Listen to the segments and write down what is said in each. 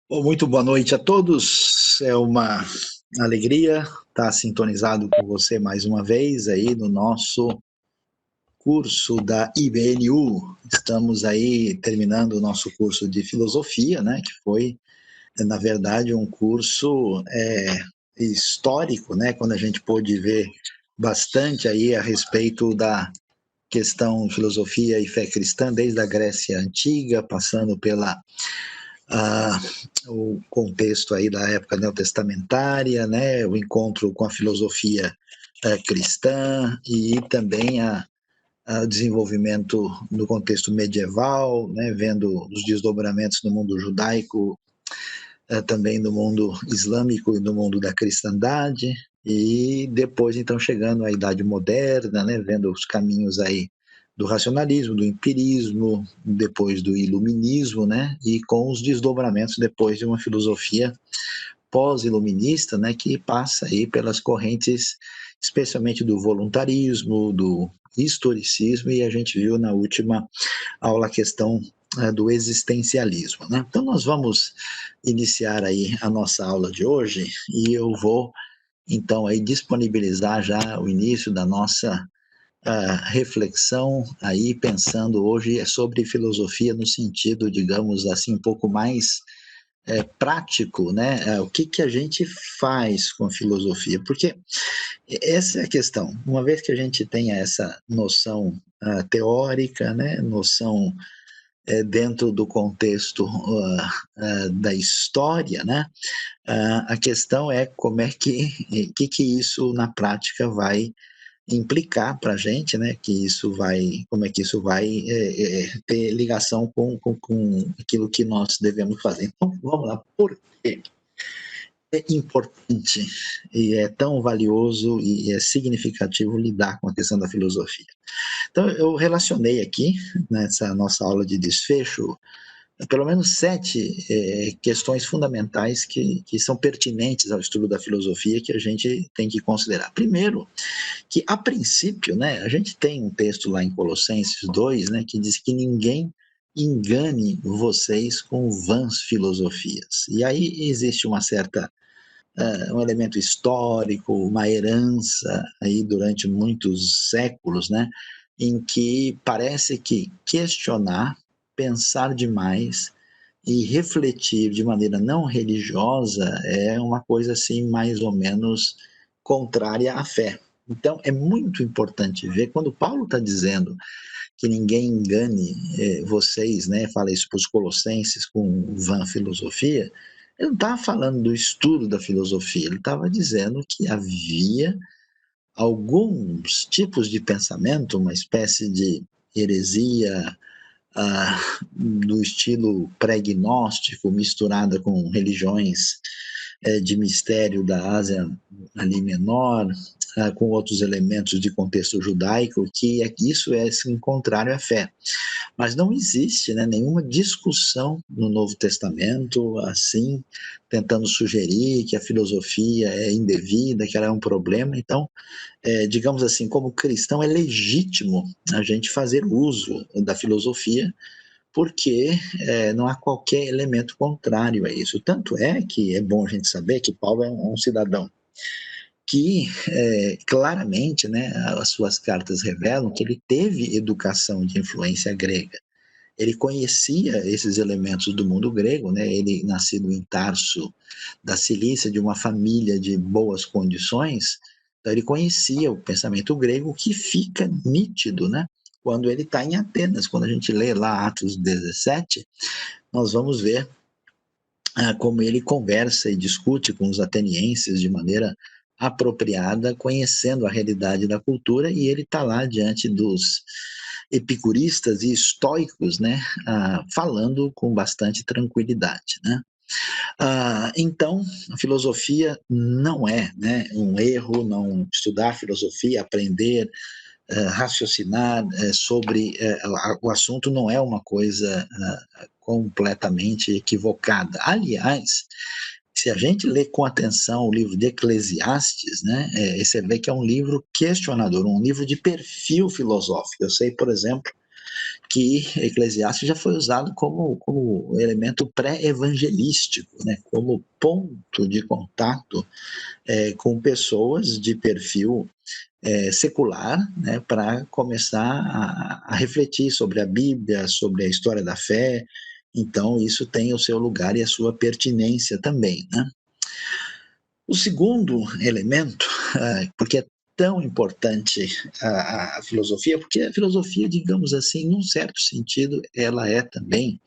Bom, muito boa noite a todos. É uma alegria estar sintonizado com você mais uma vez aí no nosso curso da IBNU. Estamos aí terminando o nosso curso de filosofia, né? Que foi, na verdade, um curso histórico, né? Quando a gente pôde ver bastante aí a respeito da questão filosofia e fé cristã, desde a Grécia Antiga, passando pela ah, o contexto aí da época neotestamentária, né, o encontro com a filosofia cristã e também a desenvolvimento no contexto medieval, né, vendo os desdobramentos no mundo judaico, também no mundo islâmico e no mundo da cristandade, e depois então chegando à Idade Moderna, né, vendo os caminhos aí do racionalismo, do empirismo, depois do iluminismo, né, e com os desdobramentos depois de uma filosofia pós-iluminista, né, que passa aí pelas correntes, especialmente do voluntarismo, do historicismo, e a gente viu na última aula a questão do existencialismo, né? Então nós vamos iniciar aí a nossa aula de hoje e eu vou então aí disponibilizar já o início da nossa reflexão aí pensando hoje sobre filosofia no sentido, digamos assim, um pouco mais prático, né? O que que a gente faz com a filosofia? Porque essa é a questão. Uma vez que a gente tenha essa noção teórica, né? Noção dentro do contexto da história, né? A questão é como é que isso na prática vai implicar para a gente, né? Que isso vai, como é que isso vai ter ligação com aquilo que nós devemos fazer. Então, vamos lá. Por quê? É importante e é tão valioso e é significativo lidar com a questão da filosofia. Então, eu relacionei aqui, nessa nossa aula de desfecho, pelo menos sete questões fundamentais que são pertinentes ao estudo da filosofia que a gente tem que considerar. Primeiro, que a princípio, né, a gente tem um texto lá em Colossenses 2, né, que diz que ninguém engane vocês com vãs filosofias. E aí existe uma certa um elemento histórico, uma herança aí durante muitos séculos, né, em que parece que questionar, pensar demais e refletir de maneira não religiosa é uma coisa assim mais ou menos contrária à fé. Então é muito importante ver quando Paulo está dizendo que ninguém engane vocês, né? Fala isso para os colossenses com vã filosofia. Ele não estava falando do estudo da filosofia, ele estava dizendo que havia alguns tipos de pensamento, uma espécie de heresia do estilo pré-gnóstico, misturada com religiões de mistério da Ásia ali menor, com outros elementos de contexto judaico, que isso é assim, contrário à fé. Mas não existe, né, nenhuma discussão no Novo Testamento assim, tentando sugerir que a filosofia é indevida, que ela é um problema. Então, digamos assim, como cristão, é legítimo a gente fazer uso da filosofia, porque não há qualquer elemento contrário a isso. Tanto é que é bom a gente saber que Paulo é um cidadão que claramente, né, as suas cartas revelam que ele teve educação de influência grega. Ele conhecia esses elementos do mundo grego, né? Ele nascido em Tarso, da Cilícia, de uma família de boas condições, então ele conhecia o pensamento grego, que fica nítido, né? Quando ele está em Atenas, quando a gente lê lá Atos 17, nós vamos ver como ele conversa e discute com os atenienses de maneira apropriada, conhecendo a realidade da cultura, e ele está lá diante dos epicuristas e estoicos, né, falando com bastante tranquilidade, né. Então, a filosofia não é, né, um erro, não estudar filosofia, aprender, raciocinar sobre o assunto não é uma coisa completamente equivocada. Aliás, se a gente lê com atenção o livro de Eclesiastes, né, você vê que é um livro questionador, um livro de perfil filosófico. Eu sei, por exemplo, que Eclesiastes já foi usado como elemento pré-evangelístico, né? Como ponto de contato com pessoas de perfil secular, né? Para começar a refletir sobre a Bíblia, sobre a história da fé. Então, isso tem o seu lugar e a sua pertinência também, né? O segundo elemento, porque é tão importante a filosofia, porque a filosofia, digamos assim, num certo sentido, ela é também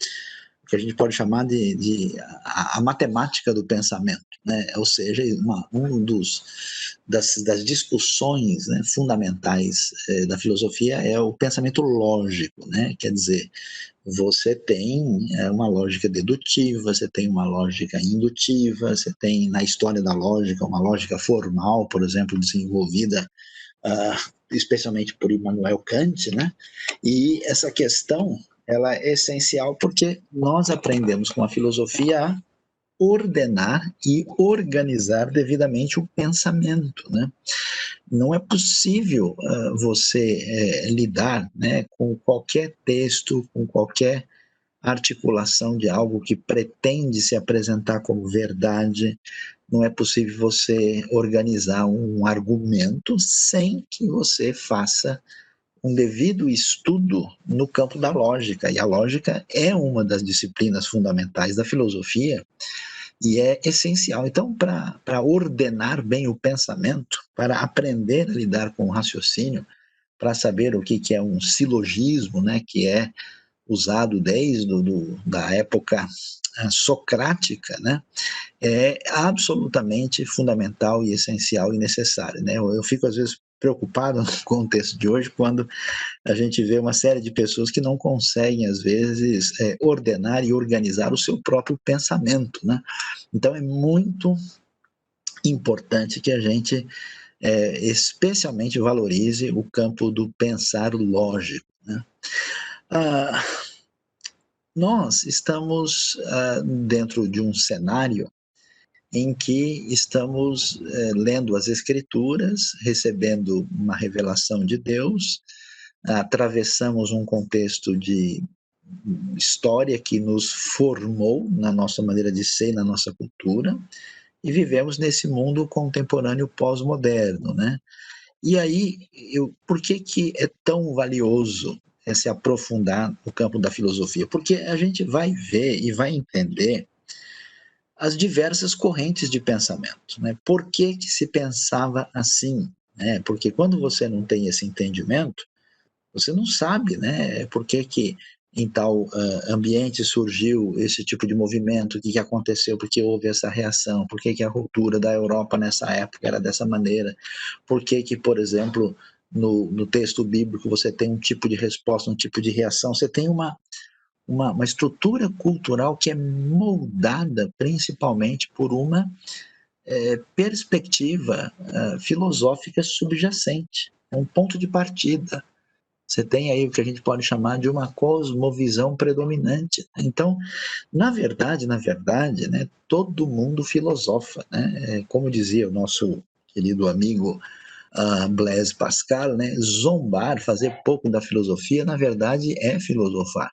o que a gente pode chamar de a matemática do pensamento, né? Ou seja, das discussões, né, fundamentais da filosofia é o pensamento lógico, né? Quer dizer, você tem uma lógica dedutiva, você tem uma lógica indutiva, você tem na história da lógica uma lógica formal, por exemplo, desenvolvida especialmente por Immanuel Kant, né? E essa questão ela é essencial porque nós aprendemos com a filosofia a ordenar e organizar devidamente o pensamento, né? Não é possível você lidar, né, com qualquer texto, com qualquer articulação de algo que pretende se apresentar como verdade. Não é possível você organizar um argumento sem que você faça um devido estudo no campo da lógica. E a lógica é uma das disciplinas fundamentais da filosofia e é essencial. Então, para ordenar bem o pensamento, para aprender a lidar com o raciocínio, para saber o que é um silogismo, né, que é usado desde da época socrática, né, é absolutamente fundamental e essencial e necessário, né? Eu fico às vezes preocupado no contexto de hoje quando a gente vê uma série de pessoas que não conseguem às vezes ordenar e organizar o seu próprio pensamento, né? Então é muito importante que a gente especialmente valorize o campo do pensar lógico, né? Ah, nós estamos dentro de um cenário em que estamos lendo as Escrituras, recebendo uma revelação de Deus, atravessamos um contexto de história que nos formou na nossa maneira de ser, na nossa cultura, e vivemos nesse mundo contemporâneo pós-moderno, né? E aí, por que é tão valioso se aprofundar no campo da filosofia? Porque a gente vai ver e vai entender as diversas correntes de pensamento, né? Por que se pensava assim, né? Porque quando você não tem esse entendimento, você não sabe, né? Por que em tal ambiente surgiu esse tipo de movimento, o que aconteceu, porque houve essa reação, por que a cultura da Europa nessa época era dessa maneira, por que por exemplo, no texto bíblico você tem um tipo de resposta, um tipo de reação, você tem uma estrutura cultural que é moldada principalmente por uma perspectiva filosófica subjacente, é um ponto de partida. Você tem aí o que a gente pode chamar de uma cosmovisão predominante. Então, na verdade, né, todo mundo filosofa, né? Como dizia o nosso querido amigo Blaise Pascal, né? Zombar, fazer pouco da filosofia, na verdade, é filosofar.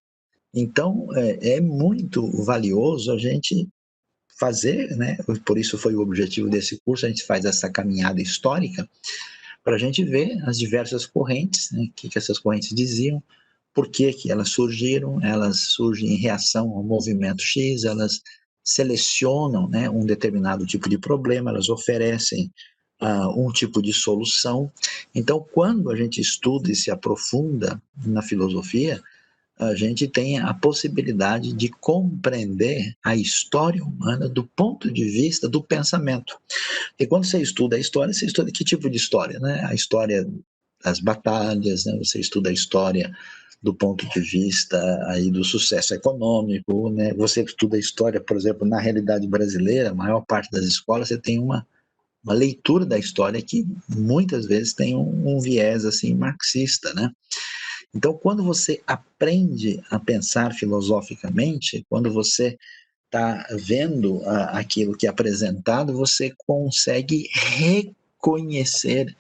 Então, é muito valioso a gente fazer, né? Por isso foi o objetivo desse curso, a gente faz essa caminhada histórica para a gente ver as diversas correntes, né? O que essas correntes diziam, por que elas surgem em reação ao movimento X, elas selecionam, né, um determinado tipo de problema, elas oferecem um tipo de solução. Então, quando a gente estuda e se aprofunda na filosofia, a gente tem a possibilidade de compreender a história humana do ponto de vista do pensamento. E quando você estuda a história, você estuda que tipo de história, né? A história das batalhas, né? Você estuda a história do ponto de vista aí do sucesso econômico, né? Você estuda a história, por exemplo, na realidade brasileira, a maior parte das escolas você tem uma leitura da história que muitas vezes tem um viés assim marxista, né? Então, quando você aprende a pensar filosoficamente, quando você está vendo aquilo que é apresentado, você consegue reconhecer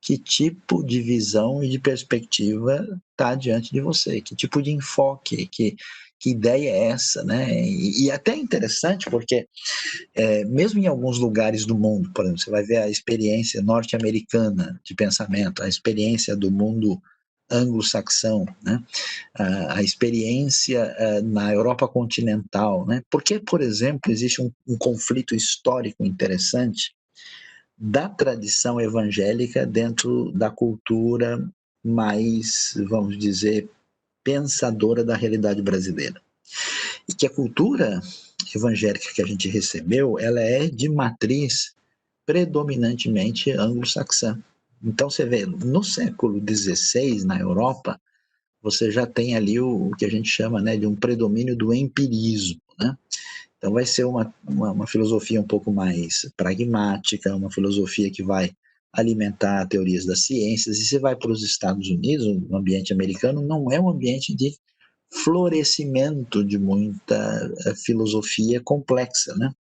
que tipo de visão e de perspectiva está diante de você, que tipo de enfoque, que ideia é essa, né? E até interessante porque mesmo em alguns lugares do mundo, por exemplo, você vai ver a experiência norte-americana de pensamento, a experiência do mundo anglo-saxão, né? A experiência na Europa continental, né? Porque, por exemplo, existe um conflito histórico interessante da tradição evangélica dentro da cultura mais, vamos dizer, pensadora da realidade brasileira. E que a cultura evangélica que a gente recebeu, ela é de matriz predominantemente anglo-saxã. Então você vê, no século XVI, na Europa, você já tem ali o que a gente chama, né, de um predomínio do empirismo, né? Então vai ser uma filosofia um pouco mais pragmática, uma filosofia que vai alimentar teorias das ciências. E você vai para os Estados Unidos, o ambiente americano não é um ambiente de florescimento de muita filosofia complexa, né?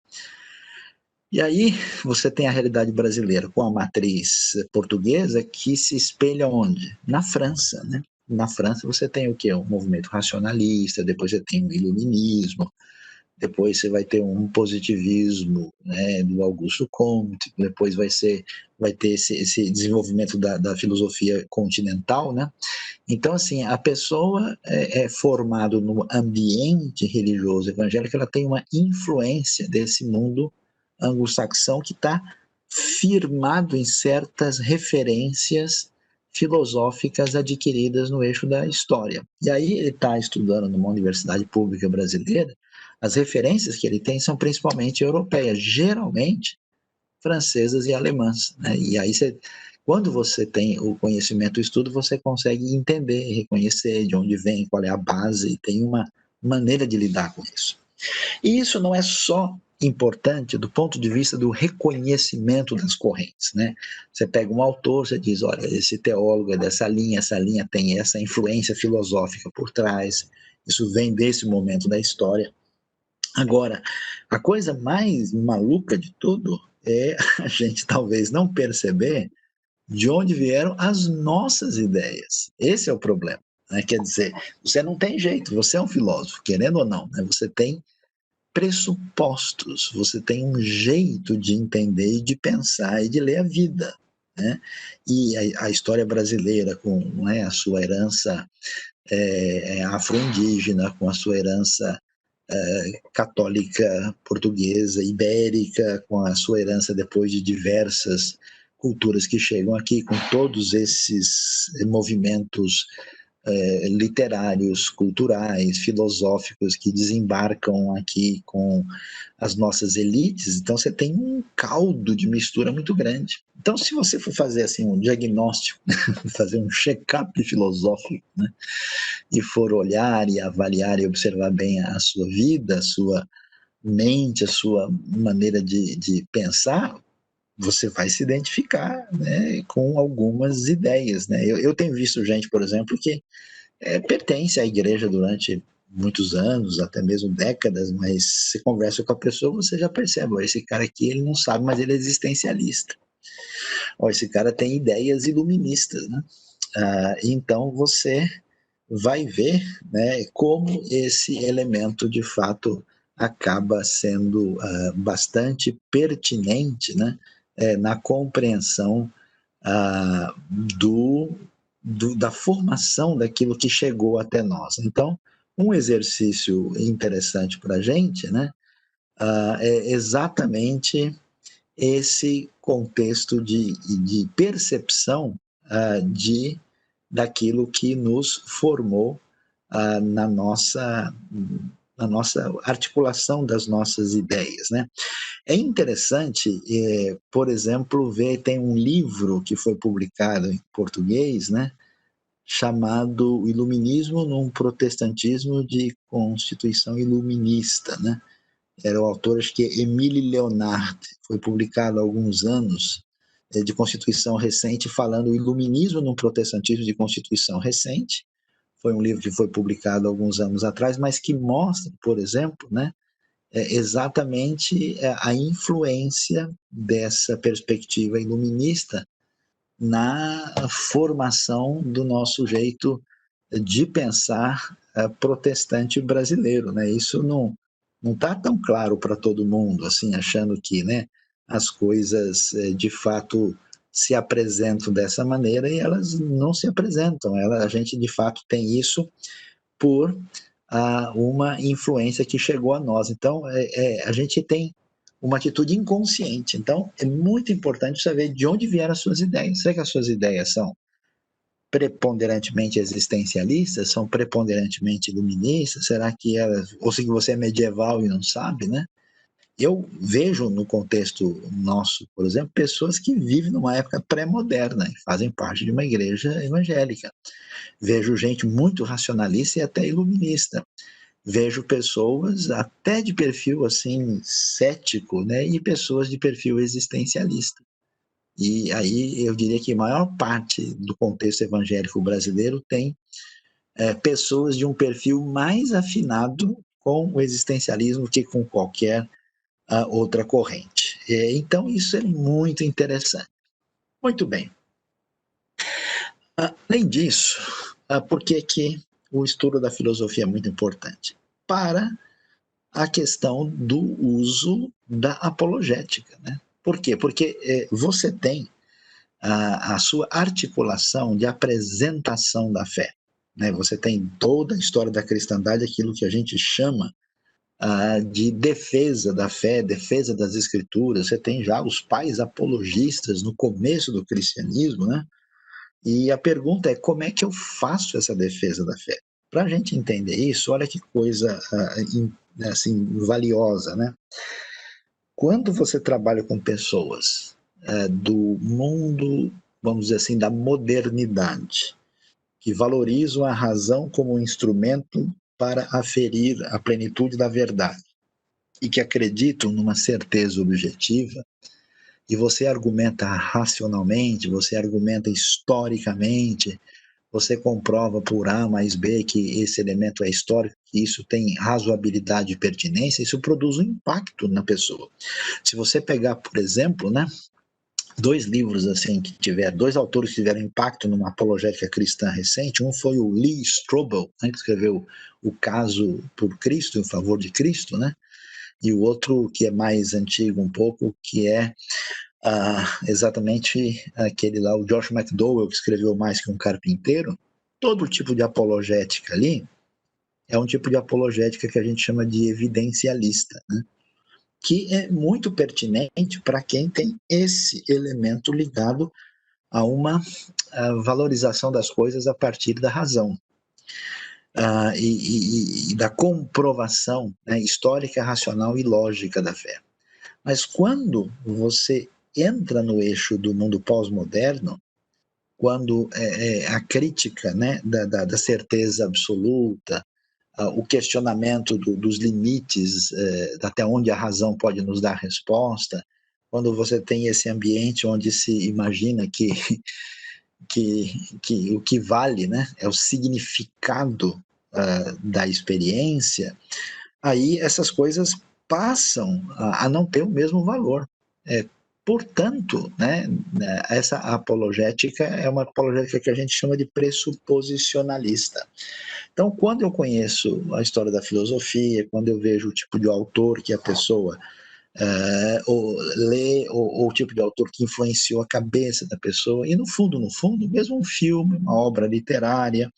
E aí você tem a realidade brasileira com a matriz portuguesa que se espelha onde? Na França, né? Na França você tem o quê? Um movimento racionalista, depois você tem o iluminismo, depois você vai ter um positivismo, né, do Augusto Comte, depois vai ter esse desenvolvimento da filosofia continental, né? Então, assim, a pessoa é formada no ambiente religioso evangélico, ela tem uma influência desse mundo anglo-saxão que está firmado em certas referências filosóficas adquiridas no eixo da história. E aí ele está estudando numa universidade pública brasileira, as referências que ele tem são principalmente europeias, geralmente francesas e alemãs, né? E aí quando você tem o conhecimento, o estudo, você consegue entender, reconhecer de onde vem, qual é a base, e tem uma maneira de lidar com isso. E isso não é só importante do ponto de vista do reconhecimento das correntes, né? Você pega um autor, você diz, olha, esse teólogo é dessa linha, essa linha tem essa influência filosófica por trás, isso vem desse momento da história. Agora, a coisa mais maluca de tudo é a gente talvez não perceber de onde vieram as nossas ideias. Esse é o problema. Né? Quer dizer, você não tem jeito, você é um filósofo, querendo ou não, né? Você tem pressupostos, você tem um jeito de entender e de pensar e de ler a vida. Né? E a história brasileira, com, né, a sua herança afro-indígena, com a sua herança católica portuguesa, ibérica, com a sua herança depois de diversas culturas que chegam aqui, com todos esses movimentos literários, culturais, filosóficos que desembarcam aqui com as nossas elites, então você tem um caldo de mistura muito grande. Então, se você for fazer assim um diagnóstico, fazer um check-up filosófico, né, e for olhar e avaliar e observar bem a sua vida, a sua mente, a sua maneira de pensar, você vai se identificar, né, com algumas ideias. Né? Eu tenho visto gente, por exemplo, que pertence à igreja durante muitos anos, até mesmo décadas, mas se conversa com a pessoa, você já percebe, ó, esse cara aqui ele não sabe, mas ele é existencialista. Ó, esse cara tem ideias iluministas, né? Então você vai ver, né, como esse elemento de fato acaba sendo bastante pertinente, né, na compreensão da formação daquilo que chegou até nós. Então, um exercício interessante para a gente, né, é exatamente esse contexto de percepção daquilo que nos formou na nossa articulação das nossas ideias, né? É interessante, por exemplo, ver, tem um livro que foi publicado em português, né, chamado Iluminismo num Protestantismo de Constituição Iluminista, né? Era o autor, acho que é Émile Leonard, foi publicado há alguns anos, de Constituição Recente, falando o Iluminismo num Protestantismo de Constituição Recente. Foi um livro que foi publicado há alguns anos atrás, mas que mostra, por exemplo, né, exatamente a influência dessa perspectiva iluminista na formação do nosso jeito de pensar protestante brasileiro, né? Isso não está tão claro para todo mundo, assim, achando que, né, as coisas de fato se apresentam dessa maneira e elas não se apresentam. A gente de fato tem isso por uma influência que chegou a nós. Então, a gente tem uma atitude inconsciente. Então, é muito importante saber de onde vieram as suas ideias. Será que as suas ideias são preponderantemente existencialistas, são preponderantemente iluministas? Será que elas, ou se você é medieval e não sabe, né? Eu vejo no contexto nosso, por exemplo, pessoas que vivem numa época pré-moderna e fazem parte de uma igreja evangélica. Vejo gente muito racionalista e até iluminista. Vejo pessoas até de perfil assim cético, né, e pessoas de perfil existencialista. E aí eu diria que a maior parte do contexto evangélico brasileiro tem pessoas de um perfil mais afinado com o existencialismo que com qualquer outra corrente. Então isso é muito interessante. Muito bem. Além disso, por que o estudo da filosofia é muito importante? Para a questão do uso da apologética, né? Por quê? Porque você tem a sua articulação de apresentação da fé, né? Você tem toda a história da cristandade, aquilo que a gente chama de defesa da fé, defesa das escrituras. Você tem já os pais apologistas no começo do cristianismo, né? E a pergunta é como é que eu faço essa defesa da fé? Para a gente entender isso, olha que coisa assim, valiosa, né? Quando você trabalha com pessoas do mundo, vamos dizer assim, da modernidade, que valorizam a razão como um instrumento para aferir a plenitude da verdade e que acreditam numa certeza objetiva, e você argumenta racionalmente, você argumenta historicamente, você comprova por A mais B que esse elemento é histórico, que isso tem razoabilidade e pertinência, isso produz um impacto na pessoa. Se você pegar, por exemplo, né, dois livros assim que tiveram, dois autores que tiveram impacto numa apologética cristã recente, um foi o Lee Strobel, né, que escreveu O Caso por Cristo, em favor de Cristo, né, e o outro que é mais antigo um pouco, que é exatamente aquele lá, o Josh McDowell, que escreveu Mais que um Carpinteiro. Todo tipo de apologética ali é um tipo de apologética que a gente chama de evidencialista, né? Que é muito pertinente para quem tem esse elemento ligado a uma valorização das coisas a partir da razão. E da comprovação, né, histórica, racional e lógica da fé. Mas quando você entra no eixo do mundo pós-moderno, quando a crítica, né, da certeza absoluta, o questionamento dos limites, até onde a razão pode nos dar resposta, quando você tem esse ambiente onde se imagina que o que vale, né, é o significado da experiência, aí essas coisas passam a não ter o mesmo valor. Portanto, né, essa apologética é uma apologética que a gente chama de pressuposicionalista. Então, quando eu conheço a história da filosofia, quando eu vejo o tipo de autor que a pessoa ou lê, ou o tipo de autor que influenciou a cabeça da pessoa, e no fundo, mesmo um filme, uma obra literária,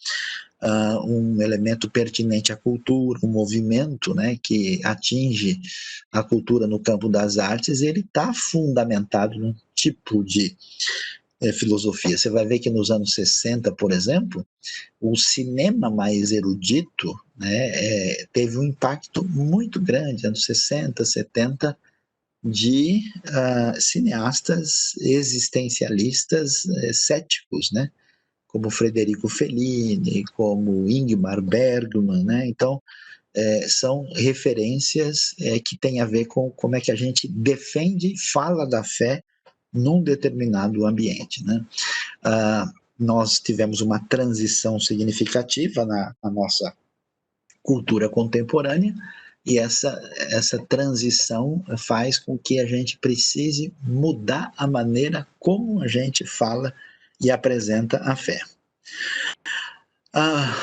um elemento pertinente à cultura, um movimento, né, que atinge a cultura no campo das artes, ele está fundamentado num tipo de filosofia. Você vai ver que nos anos 60, por exemplo, o cinema mais erudito, né, teve um impacto muito grande, anos 60, 70, de cineastas existencialistas céticos, né? Como Frederico Fellini, como Ingmar Bergman, né? Então, são referências que têm a ver com como é que a gente defende e fala da fé num determinado ambiente, né? Nós tivemos uma transição significativa na nossa cultura contemporânea, e essa transição faz com que a gente precise mudar a maneira como a gente fala e apresenta a fé. A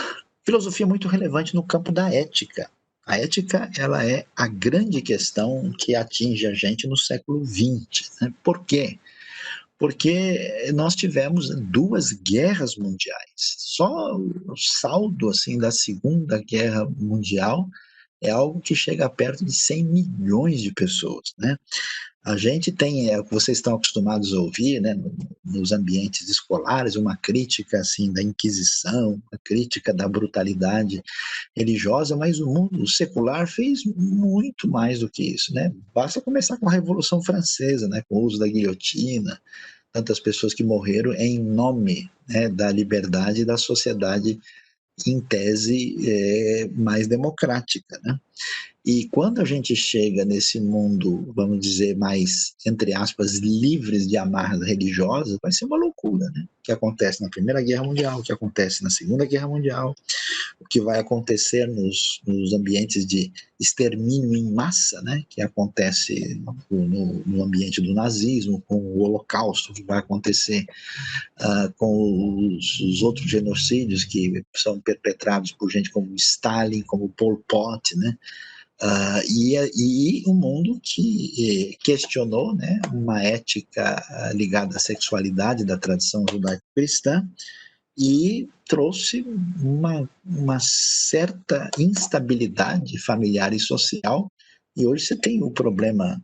filosofia é muito relevante no campo da ética. A ética, ela é a grande questão que atinge a gente no século XX. Né? Por quê? Porque nós tivemos 2 guerras mundiais. Só o saldo assim da Segunda Guerra Mundial é algo que chega perto de 100 milhões de pessoas, né? A gente tem, o que vocês estão acostumados a ouvir, né, nos ambientes escolares, uma crítica assim da Inquisição, uma crítica da brutalidade religiosa, mas o mundo secular fez muito mais do que isso, né? Basta começar com a Revolução Francesa, né, com o uso da guilhotina, tantas pessoas que morreram em nome, né, da liberdade e da sociedade em tese mais democrática, né? E quando a gente chega nesse mundo, vamos dizer, mais, entre aspas, livres de amarras religiosas, vai ser uma loucura, né? O que acontece na Primeira Guerra Mundial, o que acontece na Segunda Guerra Mundial, o que vai acontecer nos ambientes de extermínio em massa, né? Que acontece no ambiente do nazismo, com o Holocausto, que vai acontecer com os outros genocídios que são perpetrados por gente como Stalin, como Pol Pot, né? E um mundo que questionou, né, uma ética ligada à sexualidade da tradição judaico-cristã e trouxe uma certa instabilidade familiar e social. E hoje você tem o problema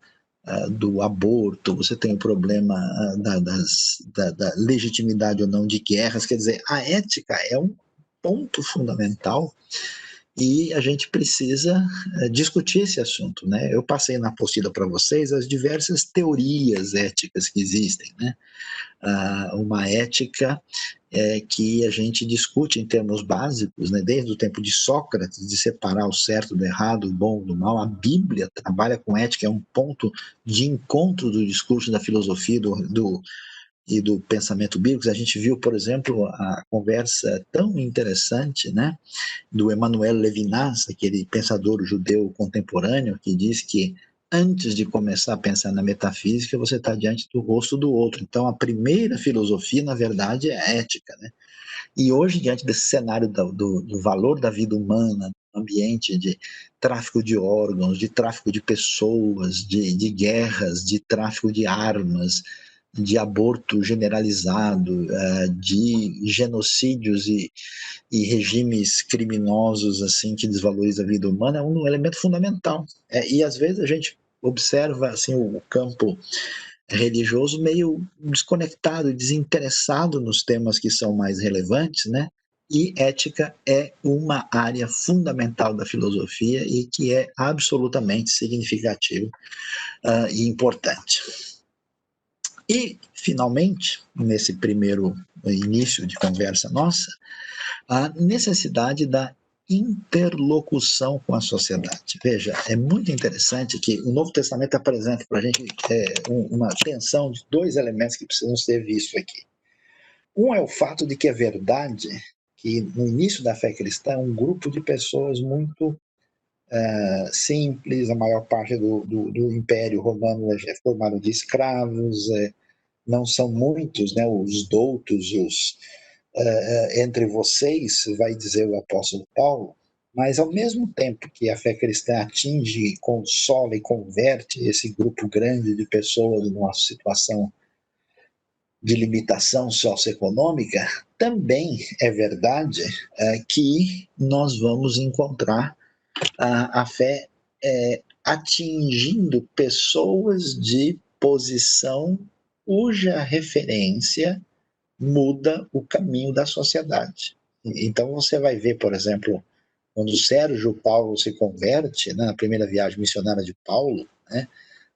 do aborto, você tem o problema da legitimidade ou não de guerras. Quer dizer, a ética é um ponto fundamental e a gente precisa discutir esse assunto, né? Eu passei na apostila para vocês as diversas teorias éticas que existem, né? Uma ética que a gente discute em termos básicos, né? Desde o tempo de Sócrates, de separar o certo do errado, o bom do mal. A Bíblia trabalha com ética, é um ponto de encontro do discurso da filosofia e do pensamento bíblico. A gente viu, por exemplo, a conversa tão interessante, né, do Emmanuel Levinas, aquele pensador judeu contemporâneo, que diz que antes de começar a pensar na metafísica, você está diante do rosto do outro. Então, a primeira filosofia, na verdade, é a ética, né? E hoje, diante desse cenário do valor da vida humana, ambiente de tráfico de órgãos, de tráfico de pessoas, de guerras, de tráfico de armas, de aborto generalizado, de genocídios e regimes criminosos assim que desvalorizam a vida humana, é um elemento fundamental. E às vezes a gente observa assim o campo religioso meio desconectado, desinteressado nos temas que são mais relevantes, né? E ética é uma área fundamental da filosofia e que é absolutamente significativa e importante. E, finalmente, nesse primeiro início de conversa nossa, a necessidade da interlocução com a sociedade. Veja, é muito interessante que o Novo Testamento apresenta para a gente uma tensão de 2 elementos que precisam ser vistos aqui. Um é o fato de que é verdade que no início da fé cristã um grupo de pessoas muito simples, a maior parte do Império Romano é formado de escravos, não são muitos, né, os doutos, entre vocês, vai dizer o apóstolo Paulo, mas ao mesmo tempo que a fé cristã atinge, consola e converte esse grupo grande de pessoas numa situação de limitação socioeconômica, também é verdade que nós vamos encontrar a fé atingindo pessoas de posição cuja referência muda o caminho da sociedade. Então você vai ver, por exemplo, quando Sérgio Paulo se converte, né, na primeira viagem missionária de Paulo, né,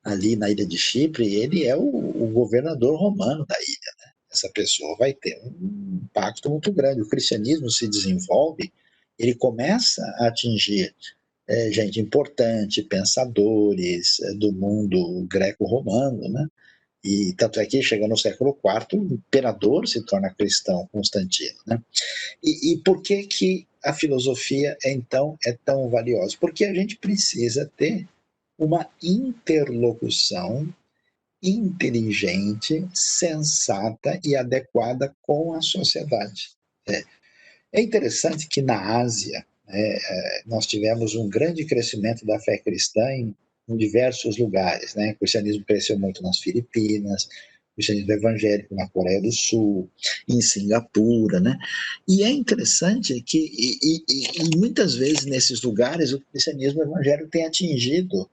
ali na ilha de Chipre, ele é o governador romano da ilha. Né? Essa pessoa vai ter um impacto muito grande. O cristianismo se desenvolve, ele começa a atingir gente importante, pensadores do mundo greco-romano, né? E tanto é que chega no século IV, o imperador se torna cristão, Constantino. Né? E por que a filosofia, então, é tão valiosa? Porque a gente precisa ter uma interlocução inteligente, sensata e adequada com a sociedade. É interessante que na Ásia, nós tivemos um grande crescimento da fé cristã em diversos lugares. Né? O cristianismo cresceu muito nas Filipinas, o cristianismo evangélico na Coreia do Sul, em Singapura. Né? E é interessante que, e muitas vezes nesses lugares, o cristianismo evangélico tem atingido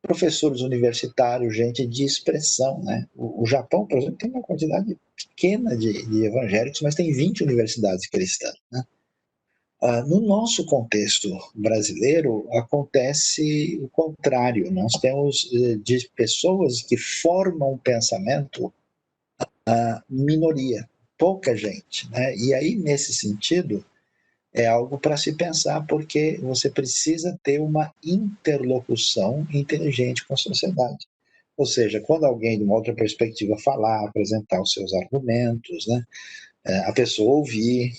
professores universitários, gente de expressão. Né? O Japão, por exemplo, tem uma quantidade pequena de evangélicos, mas tem 20 universidades cristãs. Né? No nosso contexto brasileiro, acontece o contrário. Nós temos de pessoas que formam o pensamento minoria, pouca gente. Né? E aí, nesse sentido, é algo para se pensar, porque você precisa ter uma interlocução inteligente com a sociedade. Ou seja, quando alguém de uma outra perspectiva falar, apresentar os seus argumentos, né, a pessoa ouvir,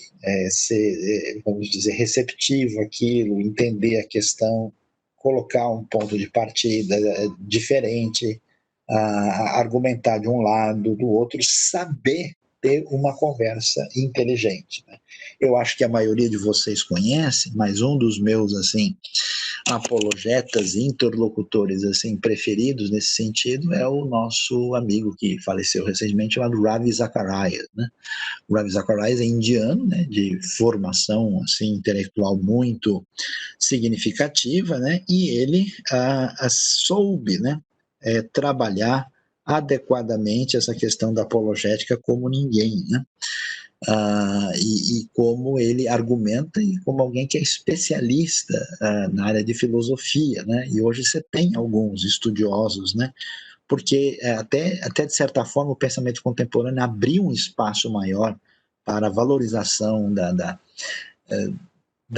ser, vamos dizer, receptivo àquilo, entender a questão, colocar um ponto de partida diferente, argumentar de um lado, do outro, saber ter uma conversa inteligente. Né? Eu acho que a maioria de vocês conhece, mas um dos meus, assim, apologetas e interlocutores assim preferidos nesse sentido é o nosso amigo que faleceu recentemente, chamado Ravi Zacharias. Né? O Ravi Zacharias é indiano, né, de formação assim intelectual muito significativa, né, e ele soube, né, trabalhar adequadamente essa questão da apologética como ninguém, né? E como ele argumenta e como alguém que é especialista na área de filosofia, né? E hoje você tem alguns estudiosos, né? Porque até de certa forma o pensamento contemporâneo abriu um espaço maior para a valorização da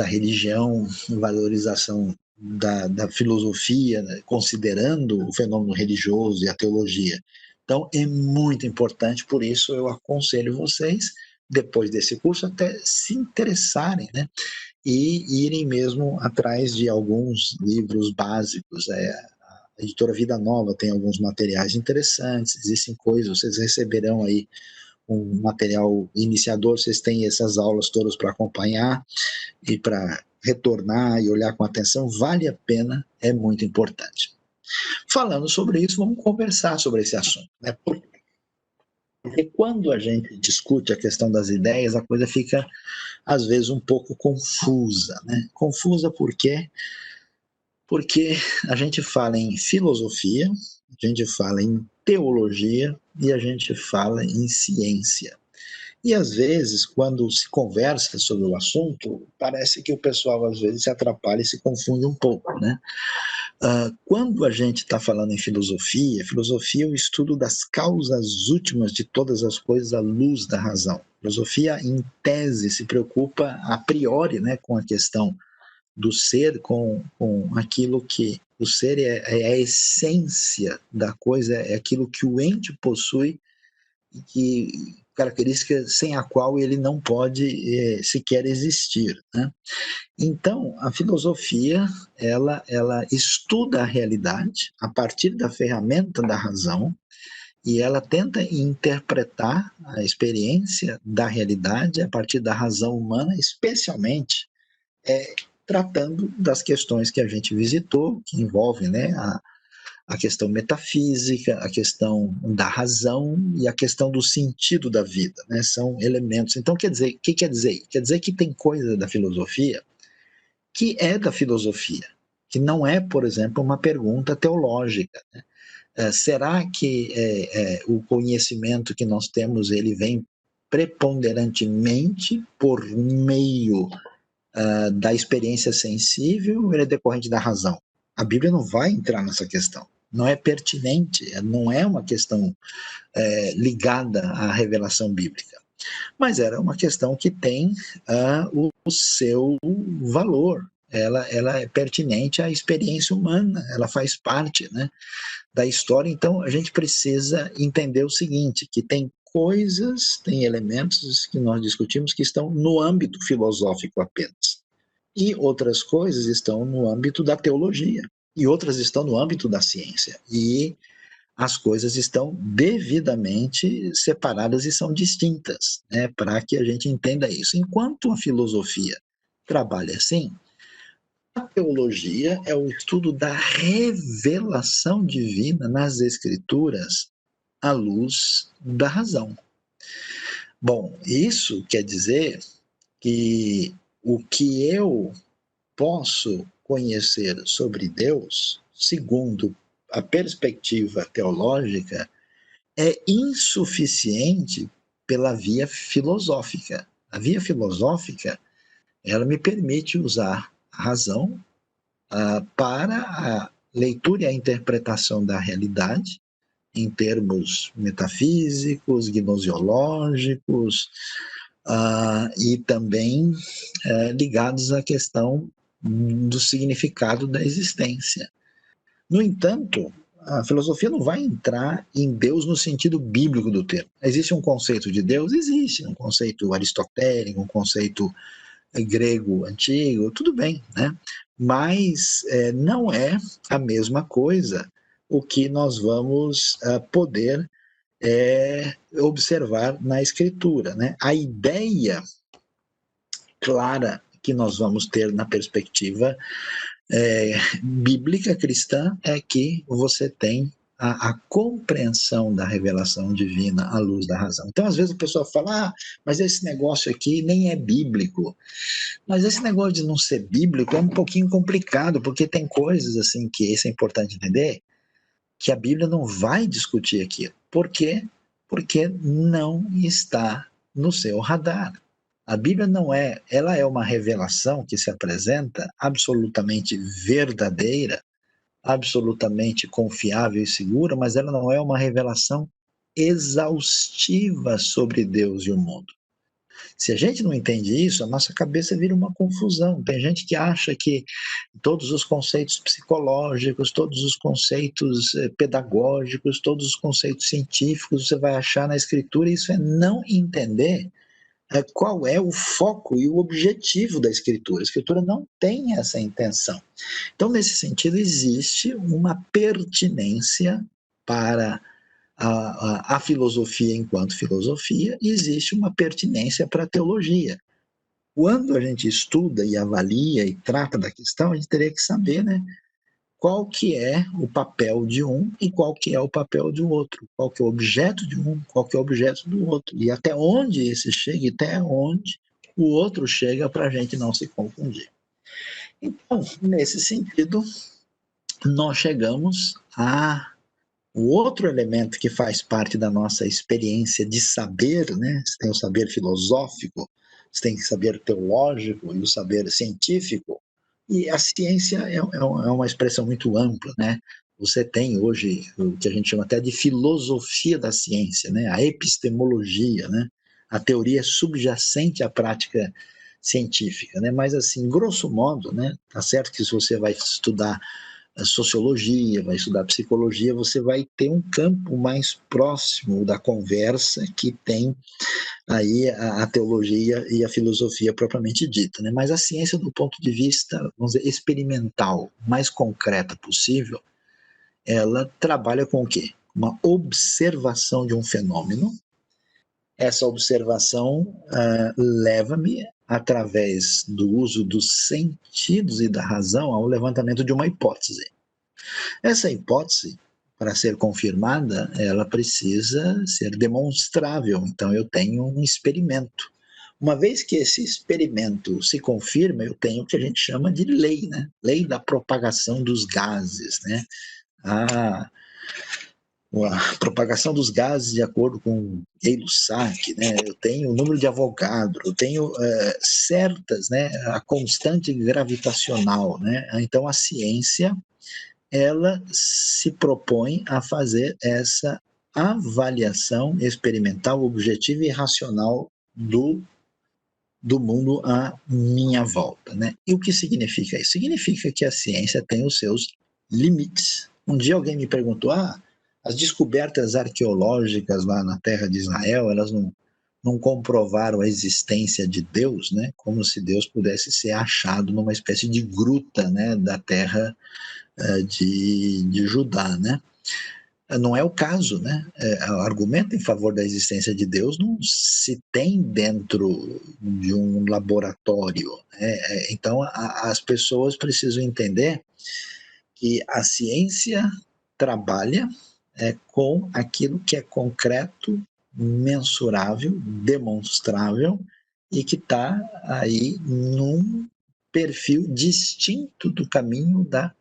religião, valorização da filosofia, né, considerando o fenômeno religioso e a teologia. Então, é muito importante, por isso eu aconselho vocês, depois desse curso, até se interessarem, né? E irem mesmo atrás de alguns livros básicos. A editora Vida Nova tem alguns materiais interessantes, existem coisas, vocês receberão aí um material iniciador, vocês têm essas aulas todas para acompanhar e para retornar e olhar com atenção, vale a pena, é muito importante. Falando sobre isso, vamos conversar sobre esse assunto. Né? Porque quando a gente discute a questão das ideias, a coisa fica, às vezes, um pouco confusa. Né? Confusa por quê? Porque a gente fala em filosofia, a gente fala em teologia e a gente fala em ciência. E às vezes, quando se conversa sobre o assunto, parece que o pessoal às vezes se atrapalha e se confunde um pouco, né? Quando a gente está falando em filosofia, filosofia é o estudo das causas últimas de todas as coisas à luz da razão. Filosofia, em tese, se preocupa a priori, né, com a questão do ser, com aquilo que o ser é a essência da coisa, é aquilo que o ente possui e que característica sem a qual ele não pode sequer existir. Né? Então, a filosofia, ela estuda a realidade a partir da ferramenta da razão e ela tenta interpretar a experiência da realidade a partir da razão humana, especialmente tratando das questões que a gente visitou, que envolvem, né, a questão metafísica, a questão da razão e a questão do sentido da vida, né? São elementos. Então, quer dizer, o que quer dizer? Quer dizer que tem coisa da filosofia que é da filosofia, que não é, por exemplo, uma pergunta teológica. Né? Será que o conhecimento que nós temos ele vem preponderantemente por meio da experiência sensível ou ele é decorrente da razão? A Bíblia não vai entrar nessa questão. Não é pertinente, não é uma questão ligada à revelação bíblica. Mas era uma questão que tem o seu valor. Ela é pertinente à experiência humana, ela faz parte, né, da história. Então, a gente precisa entender o seguinte, que tem coisas, tem elementos que nós discutimos que estão no âmbito filosófico apenas. E outras coisas estão no âmbito da teologia. E outras estão no âmbito da ciência. E as coisas estão devidamente separadas e são distintas, né, para que a gente entenda isso. Enquanto a filosofia trabalha assim, a teologia é o estudo da revelação divina nas Escrituras à luz da razão. Bom, isso quer dizer que o que eu posso conhecer sobre Deus, segundo a perspectiva teológica, é insuficiente pela via filosófica. A via filosófica, ela me permite usar a razão para a leitura e a interpretação da realidade, em termos metafísicos, gnosiológicos, e também ligados à questão do significado da existência. No entanto, a filosofia não vai entrar em Deus no sentido bíblico do termo. Existe um conceito de Deus? Existe, um conceito aristotélico, um conceito grego antigo, tudo bem, né? Mas não é a mesma coisa o que nós vamos poder observar na Escritura, né? A ideia clara que nós vamos ter na perspectiva bíblica cristã é que você tem a compreensão da revelação divina à luz da razão. Então, às vezes, a pessoa fala, mas esse negócio aqui nem é bíblico. Mas esse negócio de não ser bíblico é um pouquinho complicado, porque tem coisas assim que isso é importante entender, que a Bíblia não vai discutir aquilo. Por quê? Porque não está no seu radar. A Bíblia não é, ela é uma revelação que se apresenta absolutamente verdadeira, absolutamente confiável e segura, mas ela não é uma revelação exaustiva sobre Deus e o mundo. Se a gente não entende isso, a nossa cabeça vira uma confusão. Tem gente que acha que todos os conceitos psicológicos, todos os conceitos pedagógicos, todos os conceitos científicos você vai achar na Escritura, e isso é não entender qual é o foco e o objetivo da Escritura. A Escritura não tem essa intenção. Então, nesse sentido, existe uma pertinência para a filosofia enquanto filosofia, e existe uma pertinência para a teologia. Quando a gente estuda e avalia e trata da questão, a gente teria que saber, né, qual que é o papel de um e qual que é o papel do outro, qual que é o objeto de um, qual que é o objeto do outro, e até onde esse chega e até onde o outro chega, para a gente não se confundir. Então, nesse sentido, nós chegamos a o outro elemento que faz parte da nossa experiência de saber, né? Você tem o saber filosófico, você tem o saber teológico e o saber científico, e a ciência é uma expressão muito ampla, né? Você tem hoje o que a gente chama até de filosofia da ciência, né? A epistemologia, né? A teoria subjacente à prática científica, né? Mas assim, grosso modo, né? Tá certo que se você vai estudar sociologia, vai estudar psicologia, você vai ter um campo mais próximo da conversa que tem aí a teologia e a filosofia propriamente dita, né? Mas a ciência, do ponto de vista, vamos dizer, experimental, mais concreta possível, ela trabalha com o quê? Uma observação de um fenômeno. Essa observação leva-me, através do uso dos sentidos e da razão, ao levantamento de uma hipótese. Essa hipótese, para ser confirmada, ela precisa ser demonstrável. Então, eu tenho um experimento. Uma vez que esse experimento se confirma, eu tenho o que a gente chama de lei, né? Lei da propagação dos gases, né? A propagação dos gases de acordo com Gay-Lussac, né? Eu tenho o número de Avogadro, eu tenho certas, né? A constante gravitacional, né? Então, a ciência ela se propõe a fazer essa avaliação experimental, objetiva e racional do mundo à minha volta, né? E o que significa isso? Significa que a ciência tem os seus limites. Um dia alguém me perguntou, as descobertas arqueológicas lá na terra de Israel, elas não comprovaram a existência de Deus, né? Como se Deus pudesse ser achado numa espécie de gruta, né? Da terra de Judá, né? Não é o caso, né? O argumento em favor da existência de Deus não se tem dentro de um laboratório. Então, as pessoas precisam entender que a ciência trabalha com aquilo que é concreto, mensurável, demonstrável e que está aí num perfil distinto do caminho da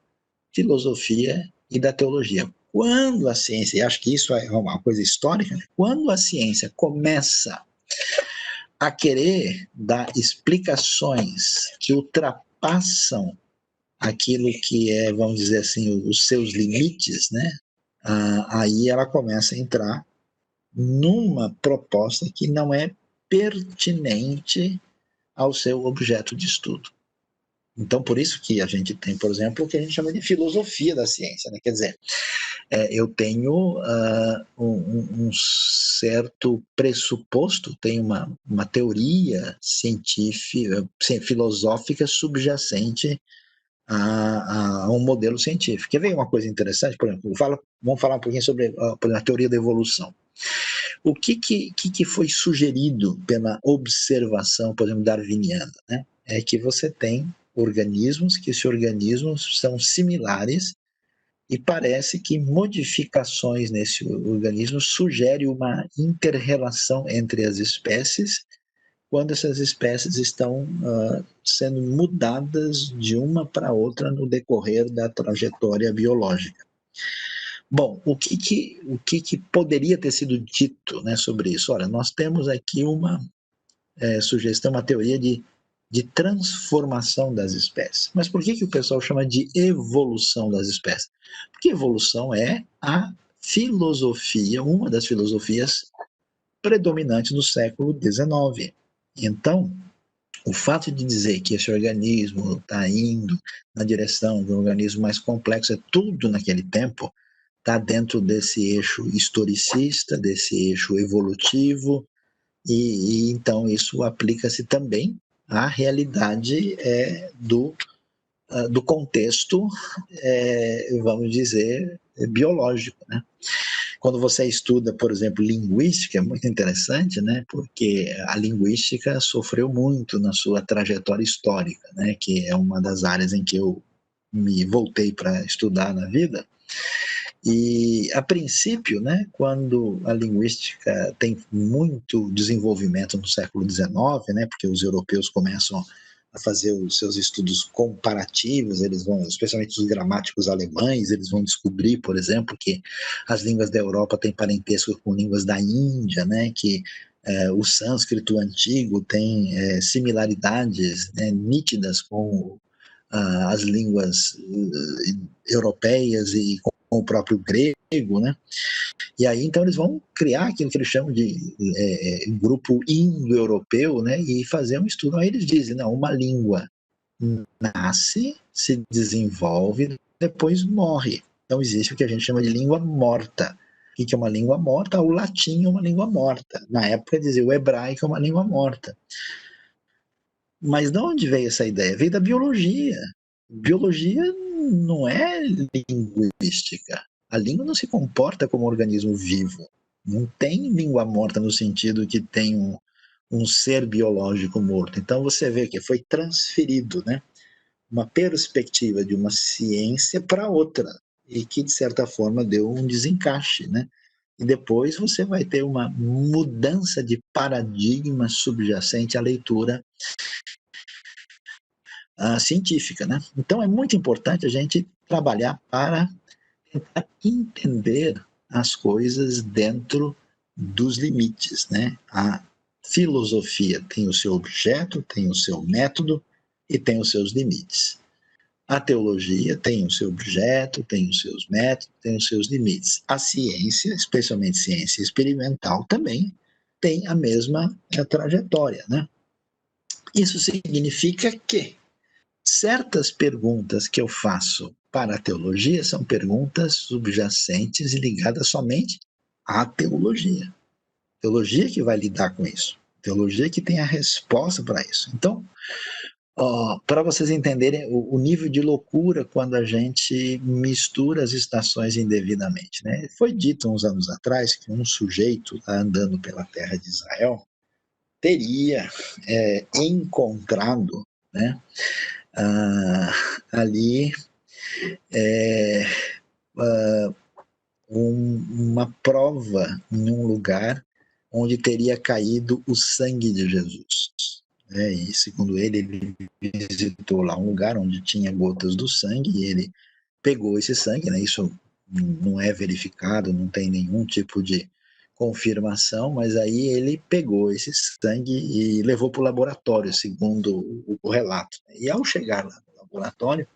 filosofia e da teologia. Quando a ciência, e acho que isso é uma coisa histórica, quando a ciência começa a querer dar explicações que ultrapassam aquilo que é, vamos dizer assim, os seus limites, né? Aí ela começa a entrar numa proposta que não é pertinente ao seu objeto de estudo. Então, por isso que a gente tem, por exemplo, o que a gente chama de filosofia da ciência, né? Quer dizer, eu tenho um certo pressuposto, tenho uma teoria científica, filosófica subjacente a um modelo científico. Quer ver uma coisa interessante? Por exemplo, vamos falar um pouquinho sobre a teoria da evolução. O que foi sugerido pela observação, por exemplo, darwiniana, né? É que você tem organismos, que esses organismos são similares e parece que modificações nesse organismo sugerem uma inter-relação entre as espécies quando essas espécies estão sendo mudadas de uma para outra no decorrer da trajetória biológica. Bom, o que poderia ter sido dito, né, sobre isso? Olha, nós temos aqui uma sugestão, uma teoria de transformação das espécies. Mas por que o pessoal chama de evolução das espécies? Porque evolução é a filosofia, uma das filosofias predominantes do século XIX. Então, o fato de dizer que esse organismo está indo na direção de um organismo mais complexo, é tudo naquele tempo, está dentro desse eixo historicista, desse eixo evolutivo, e então isso aplica-se também à realidade do contexto, vamos dizer, biológico, né? Quando você estuda, por exemplo, linguística, é muito interessante, né? Porque a linguística sofreu muito na sua trajetória histórica, né? Que é uma das áreas em que eu me voltei para estudar na vida. E, a princípio, né, quando a linguística tem muito desenvolvimento no século XIX, né, porque os europeus começam a fazer os seus estudos comparativos, eles vão, especialmente os gramáticos alemães, eles vão descobrir, por exemplo, que as línguas da Europa têm parentesco com línguas da Índia, né, que o sânscrito antigo tem similaridades, né, nítidas com as línguas europeias e com o próprio grego, né? E aí, então, eles vão criar aquilo que eles chamam de grupo indo-europeu, né? E fazer um estudo. Aí eles dizem, não, uma língua nasce, se desenvolve, depois morre. Então, existe o que a gente chama de língua morta. O que é uma língua morta? O latim é uma língua morta. Na época, dizia o hebraico é uma língua morta. Mas de onde veio essa ideia? Veio da biologia. Biologia não é linguística. A língua não se comporta como um organismo vivo. Não tem língua morta no sentido que tem um ser biológico morto. Então você vê que foi transferido, né, uma perspectiva de uma ciência para outra e que de certa forma deu um desencaixe, né? E depois você vai ter uma mudança de paradigma subjacente à leitura científica, né? Então é muito importante a gente trabalhar para tentar entender as coisas dentro dos limites, né? A filosofia tem o seu objeto, tem o seu método e tem os seus limites. A teologia tem o seu objeto, tem os seus métodos, tem os seus limites. A ciência, especialmente ciência experimental, também tem a mesma trajetória, né? Isso significa que certas perguntas que eu faço para a teologia são perguntas subjacentes e ligadas somente à teologia. Teologia que vai lidar com isso. Teologia que tem a resposta para isso. Então, Para vocês entenderem o nível de loucura quando a gente mistura as estações indevidamente, né? Foi dito uns anos atrás que um sujeito andando pela terra de Israel teria encontrado, né, ali uma prova em um lugar onde teria caído o sangue de Jesus. E segundo ele visitou lá um lugar onde tinha gotas do sangue e ele pegou esse sangue, né? Isso não é verificado, não tem nenhum tipo de confirmação, mas aí ele pegou esse sangue e levou para o laboratório, segundo o relato. E ao chegar lá no laboratório,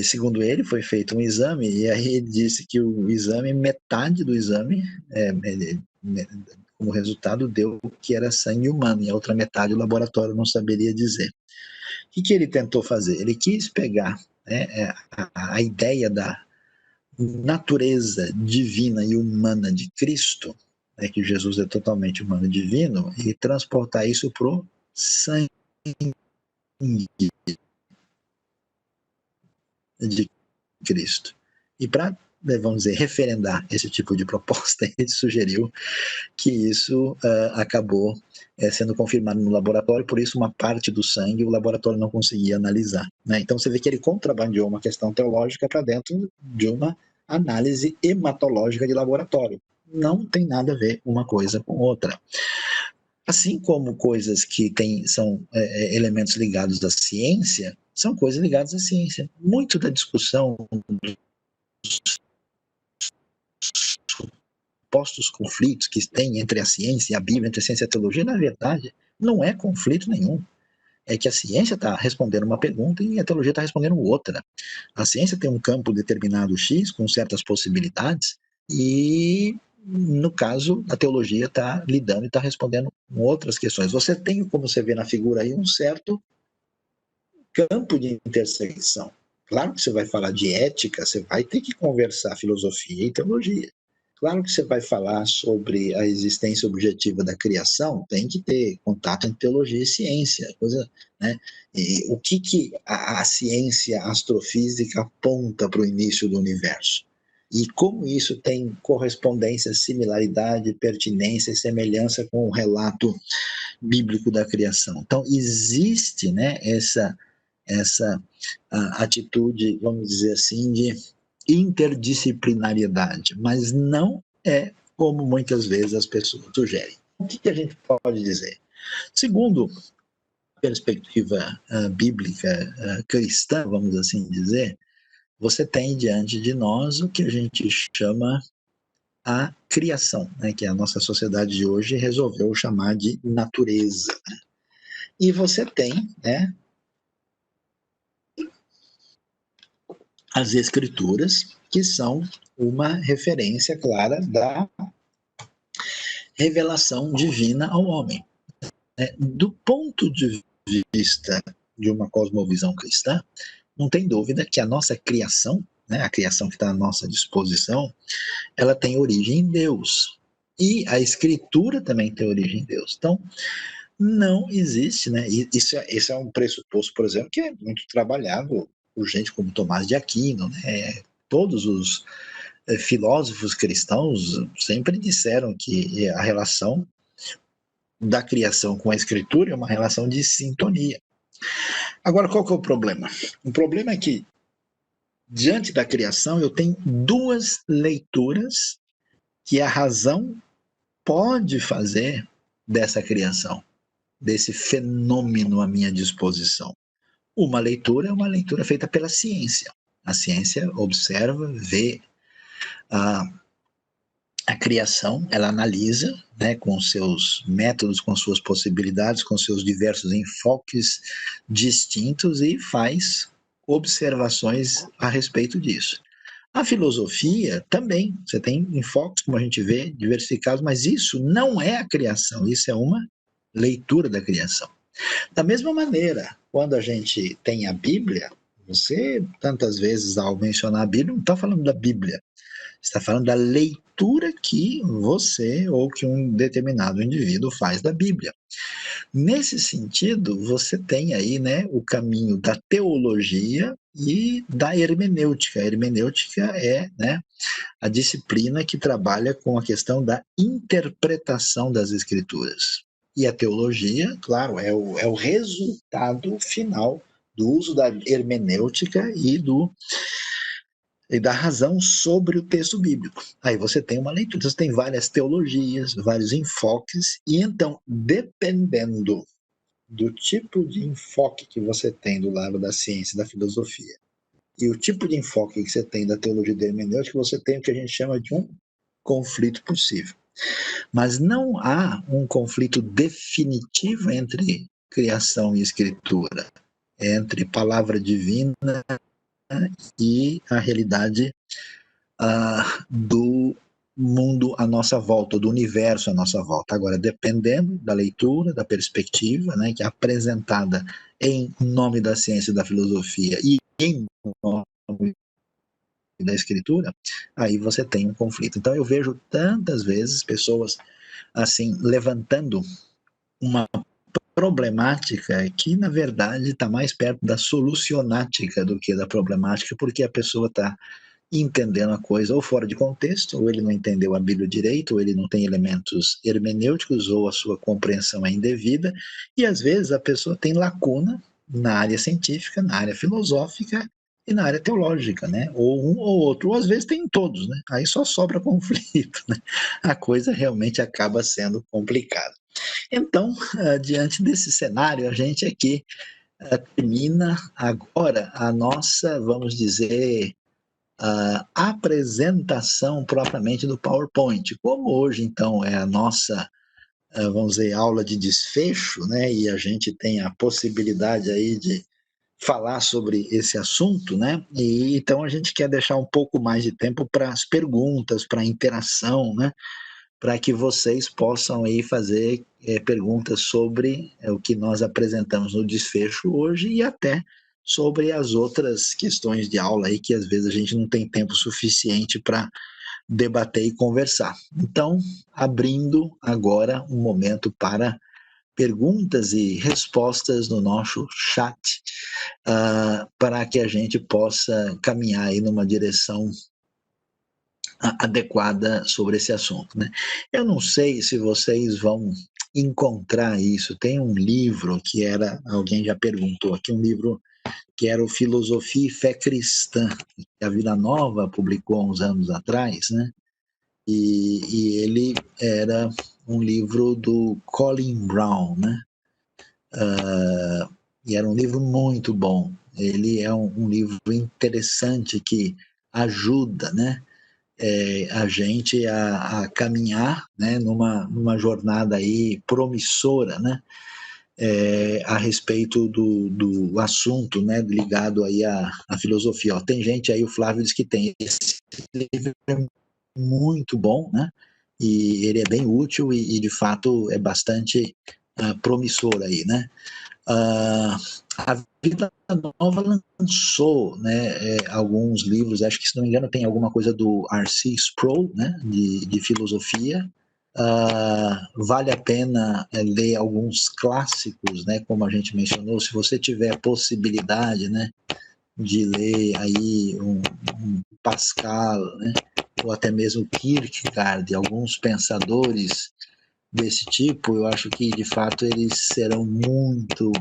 segundo ele, foi feito um exame, e aí ele disse que o exame, metade do exame, como resultado, deu que era sangue humano, e a outra metade o laboratório não saberia dizer. O que ele tentou fazer? Ele quis pegar, né, a ideia da natureza divina e humana de Cristo, né, que Jesus é totalmente humano e divino, e transportar isso para o sangue de Cristo. E para, vamos dizer, referendar esse tipo de proposta, ele sugeriu que isso acabou sendo confirmado no laboratório, por isso uma parte do sangue o laboratório não conseguia analisar. Né? Então você vê que ele contrabandeou uma questão teológica para dentro de uma análise hematológica de laboratório. Não tem nada a ver uma coisa com outra. Assim como coisas que são elementos ligados à ciência, são coisas ligadas à ciência. Muito da discussão supostos conflitos que tem entre a ciência e a Bíblia, entre a ciência e a teologia, na verdade, não é conflito nenhum. É que a ciência está respondendo uma pergunta e a teologia está respondendo outra. A ciência tem um campo determinado X, com certas possibilidades, e, no caso, a teologia está lidando e está respondendo outras questões. Você tem, como você vê na figura aí, um certo campo de intersecção. Claro que você vai falar de ética, você vai ter que conversar filosofia e teologia. Claro que você vai falar sobre a existência objetiva da criação, tem que ter contato entre teologia e ciência, coisa, né? E o que a ciência astrofísica aponta para o início do universo? E como isso tem correspondência, similaridade, pertinência e semelhança com o relato bíblico da criação? Então, existe, né, essa atitude, vamos dizer assim, de interdisciplinariedade, mas não é como muitas vezes as pessoas sugerem. O que a gente pode dizer? Segundo a perspectiva bíblica cristã, vamos assim dizer, você tem diante de nós o que a gente chama a criação, né, que a nossa sociedade de hoje resolveu chamar de natureza. E você tem, né, as escrituras, que são uma referência clara da revelação divina ao homem. Do ponto de vista de uma cosmovisão cristã, não tem dúvida que a nossa criação, né, a criação que está à nossa disposição, ela tem origem em Deus. E a escritura também tem origem em Deus. Então, não existe, né? Isso é um pressuposto, por exemplo, que é muito trabalhado por gente como Tomás de Aquino, né? Todos os filósofos cristãos sempre disseram que a relação da criação com a escritura é uma relação de sintonia. Agora, qual que é o problema? O problema é que, diante da criação, eu tenho duas leituras que a razão pode fazer dessa criação, desse fenômeno à minha disposição. Uma leitura é uma leitura feita pela ciência. A ciência observa, vê a criação, ela analisa, né, com seus métodos, com suas possibilidades, com seus diversos enfoques distintos e faz observações a respeito disso. A filosofia também, você tem enfoques, como a gente vê, diversificados, mas isso não é a criação, isso é uma leitura da criação. Da mesma maneira, quando a gente tem a Bíblia, você, tantas vezes ao mencionar a Bíblia, não está falando da Bíblia, Está falando da leitura que você ou que um determinado indivíduo faz da Bíblia. Nesse sentido, você tem aí, né, o caminho da teologia e da hermenêutica. A hermenêutica é, né, a disciplina que trabalha com a questão da interpretação das escrituras. E a teologia, claro, é o resultado final do uso da hermenêutica e da razão sobre o texto bíblico. Aí você tem uma leitura, você tem várias teologias, vários enfoques, e então, dependendo do tipo de enfoque que você tem do lado da ciência e da filosofia, e o tipo de enfoque que você tem da teologia e da hermenêutica, você tem o que a gente chama de um conflito possível. Mas não há um conflito definitivo entre criação e escritura, entre palavra divina e a realidade do mundo à nossa volta, do universo à nossa volta. Agora, dependendo da leitura, da perspectiva, né, que é apresentada em nome da ciência e da filosofia e em nome da escritura, aí você tem um conflito. Então eu vejo tantas vezes pessoas assim levantando uma problemática que na verdade está mais perto da solucionática do que da problemática, porque a pessoa está entendendo a coisa ou fora de contexto, ou ele não entendeu a Bíblia direito, ou ele não tem elementos hermenêuticos, ou a sua compreensão é indevida, e às vezes a pessoa tem lacuna na área científica, na área filosófica e na área teológica, né? Ou um ou outro, ou às vezes tem em todos, né? Aí só sobra conflito, né? A coisa realmente acaba sendo complicada. Então, diante desse cenário, a gente aqui termina agora a nossa, vamos dizer, a apresentação propriamente do PowerPoint. Como hoje, então, é a nossa, vamos dizer, aula de desfecho, né, e a gente tem a possibilidade aí de falar sobre esse assunto, né, e então a gente quer deixar um pouco mais de tempo para as perguntas, para a interação, né, para que vocês possam aí fazer perguntas sobre o que nós apresentamos no desfecho hoje e até sobre as outras questões de aula aí que às vezes a gente não tem tempo suficiente para debater e conversar. Então, abrindo agora um momento para perguntas e respostas no nosso chat, para que a gente possa caminhar aí numa direção adequada sobre esse assunto, né? Eu não sei se vocês vão encontrar isso. Tem um livro que era, alguém já perguntou aqui, um livro que era o Filosofia e Fé Cristã, que a Vila Nova publicou há uns anos atrás, né? E ele era um livro do Colin Brown, né? E era um livro muito bom. Ele é um livro interessante que ajuda, né? A gente a caminhar, né, numa jornada aí promissora, né, a respeito do assunto, né, ligado aí à filosofia. Ó, tem gente aí, o Flávio diz que tem esse livro é muito bom, né, e ele é bem útil e de fato é bastante promissor aí, né. A Vida Nova lançou, né, alguns livros, acho que se não me engano tem alguma coisa do R.C. Sproul, né, de filosofia. Vale a pena ler alguns clássicos, né, como a gente mencionou, se você tiver possibilidade, né, de ler aí um Pascal, né, ou até mesmo Kierkegaard, alguns pensadores desse tipo, eu acho que de fato eles serão muito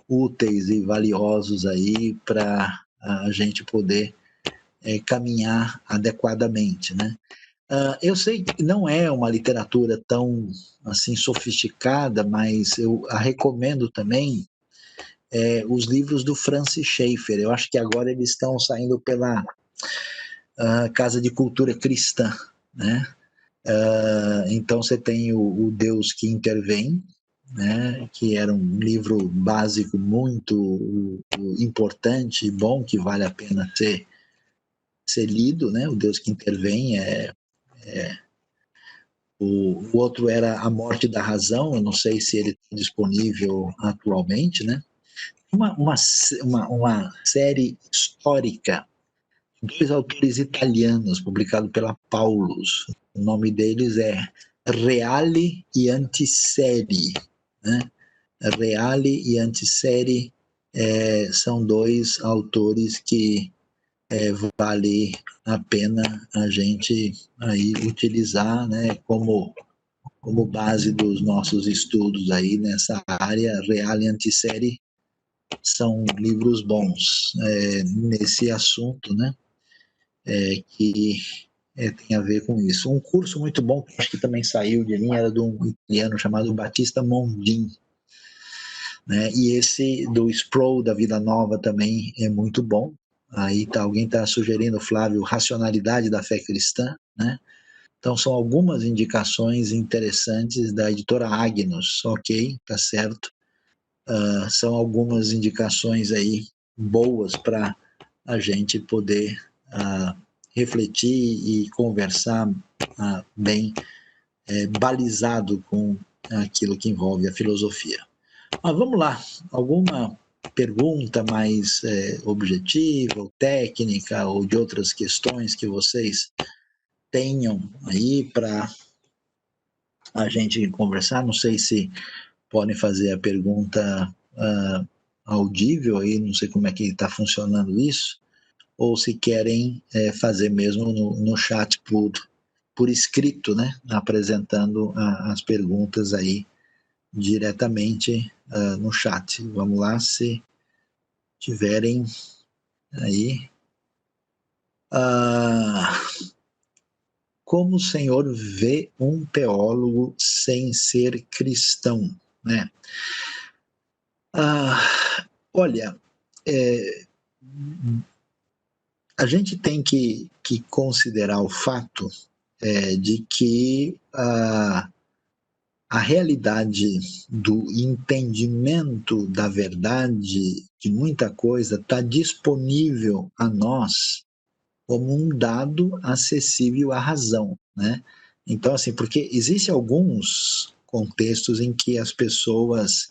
úteis e valiosos aí para a gente poder caminhar adequadamente, né? Eu sei que não é uma literatura tão assim sofisticada, mas eu a recomendo também os livros do Francis Schaeffer. Eu acho que agora eles estão saindo pela Casa de Cultura Cristã, né? Então você tem o Deus que Intervém, né, que era um livro básico muito importante e bom, que vale a pena ser lido, né? O Deus que Intervém o outro era A Morte da Razão, eu não sei se ele está disponível atualmente, né? Uma série histórica dois autores italianos, publicado pela Paulus. O nome deles é Reale e Antiseri, né? Reale e Antiseri são dois autores que vale a pena a gente aí utilizar, né, como base dos nossos estudos aí nessa área. Reale e Antiseri são livros bons nesse assunto, né, que tem a ver com isso. Um curso muito bom, que acho que também saiu de linha, era de um italiano chamado Battista Mondin, né? E esse do Sproul, da Vida Nova, também é muito bom. Aí alguém está sugerindo, Flávio, Racionalidade da Fé Cristã, né? Então são algumas indicações interessantes da editora Agnus, ok, tá certo. São algumas indicações aí boas para a gente poder refletir e conversar bem balizado com aquilo que envolve a filosofia. Mas vamos lá, alguma pergunta mais objetiva, ou técnica, ou de outras questões que vocês tenham aí para a gente conversar? Não sei se podem fazer a pergunta audível aí, não sei como é que está funcionando isso, ou se querem fazer mesmo no chat por escrito, né? Apresentando as perguntas aí diretamente no chat. Vamos lá, se tiverem aí. Como o senhor vê um teólogo sem ser cristão, né? Olha, a gente tem que considerar o fato de que a realidade do entendimento da verdade de muita coisa está disponível a nós como um dado acessível à razão, né? Então, assim, porque existem alguns contextos em que as pessoas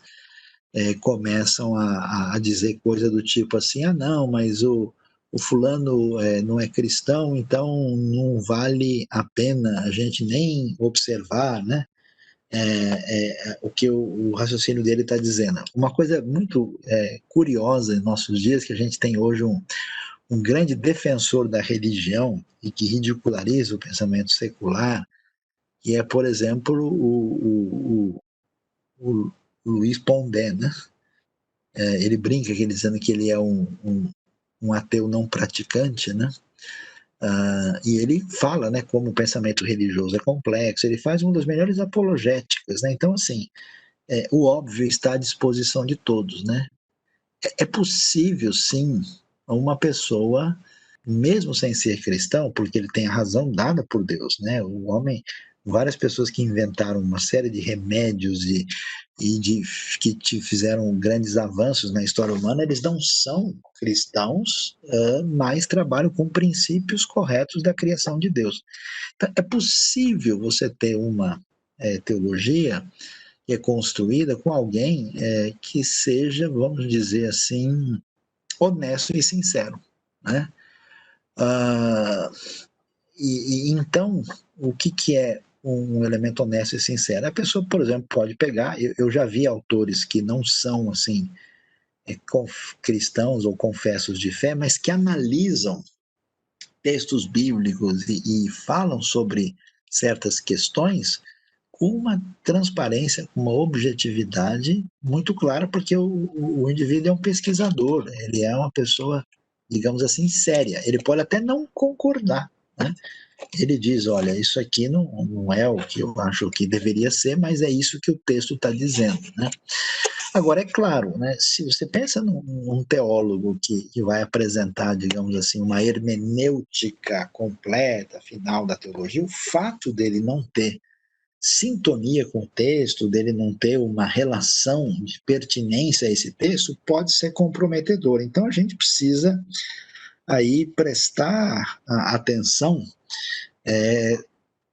começam a dizer coisa do tipo assim, não, mas o fulano não é cristão, então não vale a pena a gente nem observar, né? O que o raciocínio dele está dizendo. Uma coisa muito curiosa em nossos dias, que a gente tem hoje um grande defensor da religião e que ridiculariza o pensamento secular, que é, por exemplo, o Luiz Pondé, né? Ele brinca dizendo que ele é um ateu não praticante, né? E ele fala, né, como o pensamento religioso é complexo, ele faz uma das melhores apologéticas, né? Então, assim, o óbvio está à disposição de todos, né? É possível, sim, uma pessoa, mesmo sem ser cristão, porque ele tem a razão dada por Deus, né? O homem, várias pessoas que inventaram uma série de remédios que fizeram grandes avanços na história humana, eles não são cristãos, mas trabalham com princípios corretos da criação de Deus. Então, é possível você ter uma teologia que é construída com alguém que seja, vamos dizer assim, honesto e sincero, né? Então, o que é um elemento honesto e sincero? A pessoa, por exemplo, pode pegar, eu já vi autores que não são, assim, cristãos ou confessos de fé, mas que analisam textos bíblicos e falam sobre certas questões com uma transparência, uma objetividade muito clara, porque o indivíduo é um pesquisador, ele é uma pessoa, digamos assim, séria. Ele pode até não concordar, né? Ele diz, olha, isso aqui não é o que eu acho que deveria ser, mas é isso que o texto está dizendo, né? Agora, é claro, né, se você pensa num teólogo que vai apresentar, digamos assim, uma hermenêutica completa, final da teologia, o fato dele não ter sintonia com o texto, dele não ter uma relação de pertinência a esse texto, pode ser comprometedor. Então, a gente precisa aí prestar atenção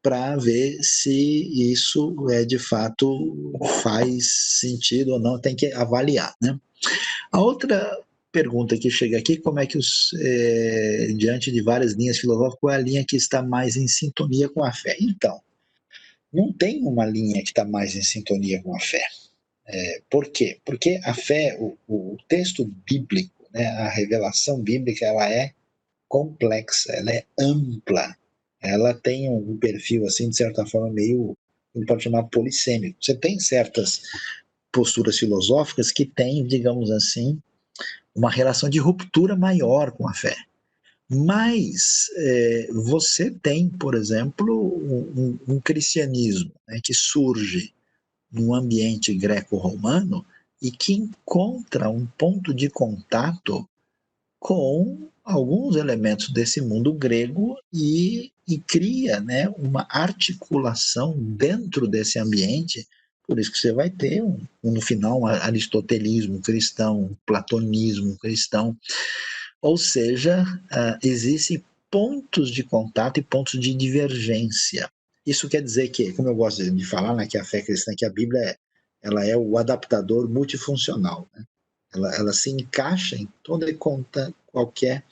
para ver se isso de fato faz sentido ou não, tem que avaliar, né? A outra pergunta que chega aqui, como é que diante de várias linhas filosóficas, qual é a linha que está mais em sintonia com a fé? Então, não tem uma linha que está mais em sintonia com a fé. Por quê? Porque a fé, o texto bíblico, né, a revelação bíblica, ela é complexa, ela é ampla, ela tem um perfil, assim, de certa forma, meio, a gente pode chamar polissêmico. Você tem certas posturas filosóficas que têm, digamos assim, uma relação de ruptura maior com a fé. Mas você tem, por exemplo, um cristianismo, né, que surge num ambiente greco-romano e que encontra um ponto de contato com alguns elementos desse mundo grego e cria, né, uma articulação dentro desse ambiente. Por isso que você vai ter, no final, um aristotelismo cristão, um platonismo cristão. Ou seja, existem pontos de contato e pontos de divergência. Isso quer dizer que, como eu gosto de falar, né, que a fé cristã, que a Bíblia ela é o adaptador multifuncional. Né? Ela se encaixa em toda e qualquer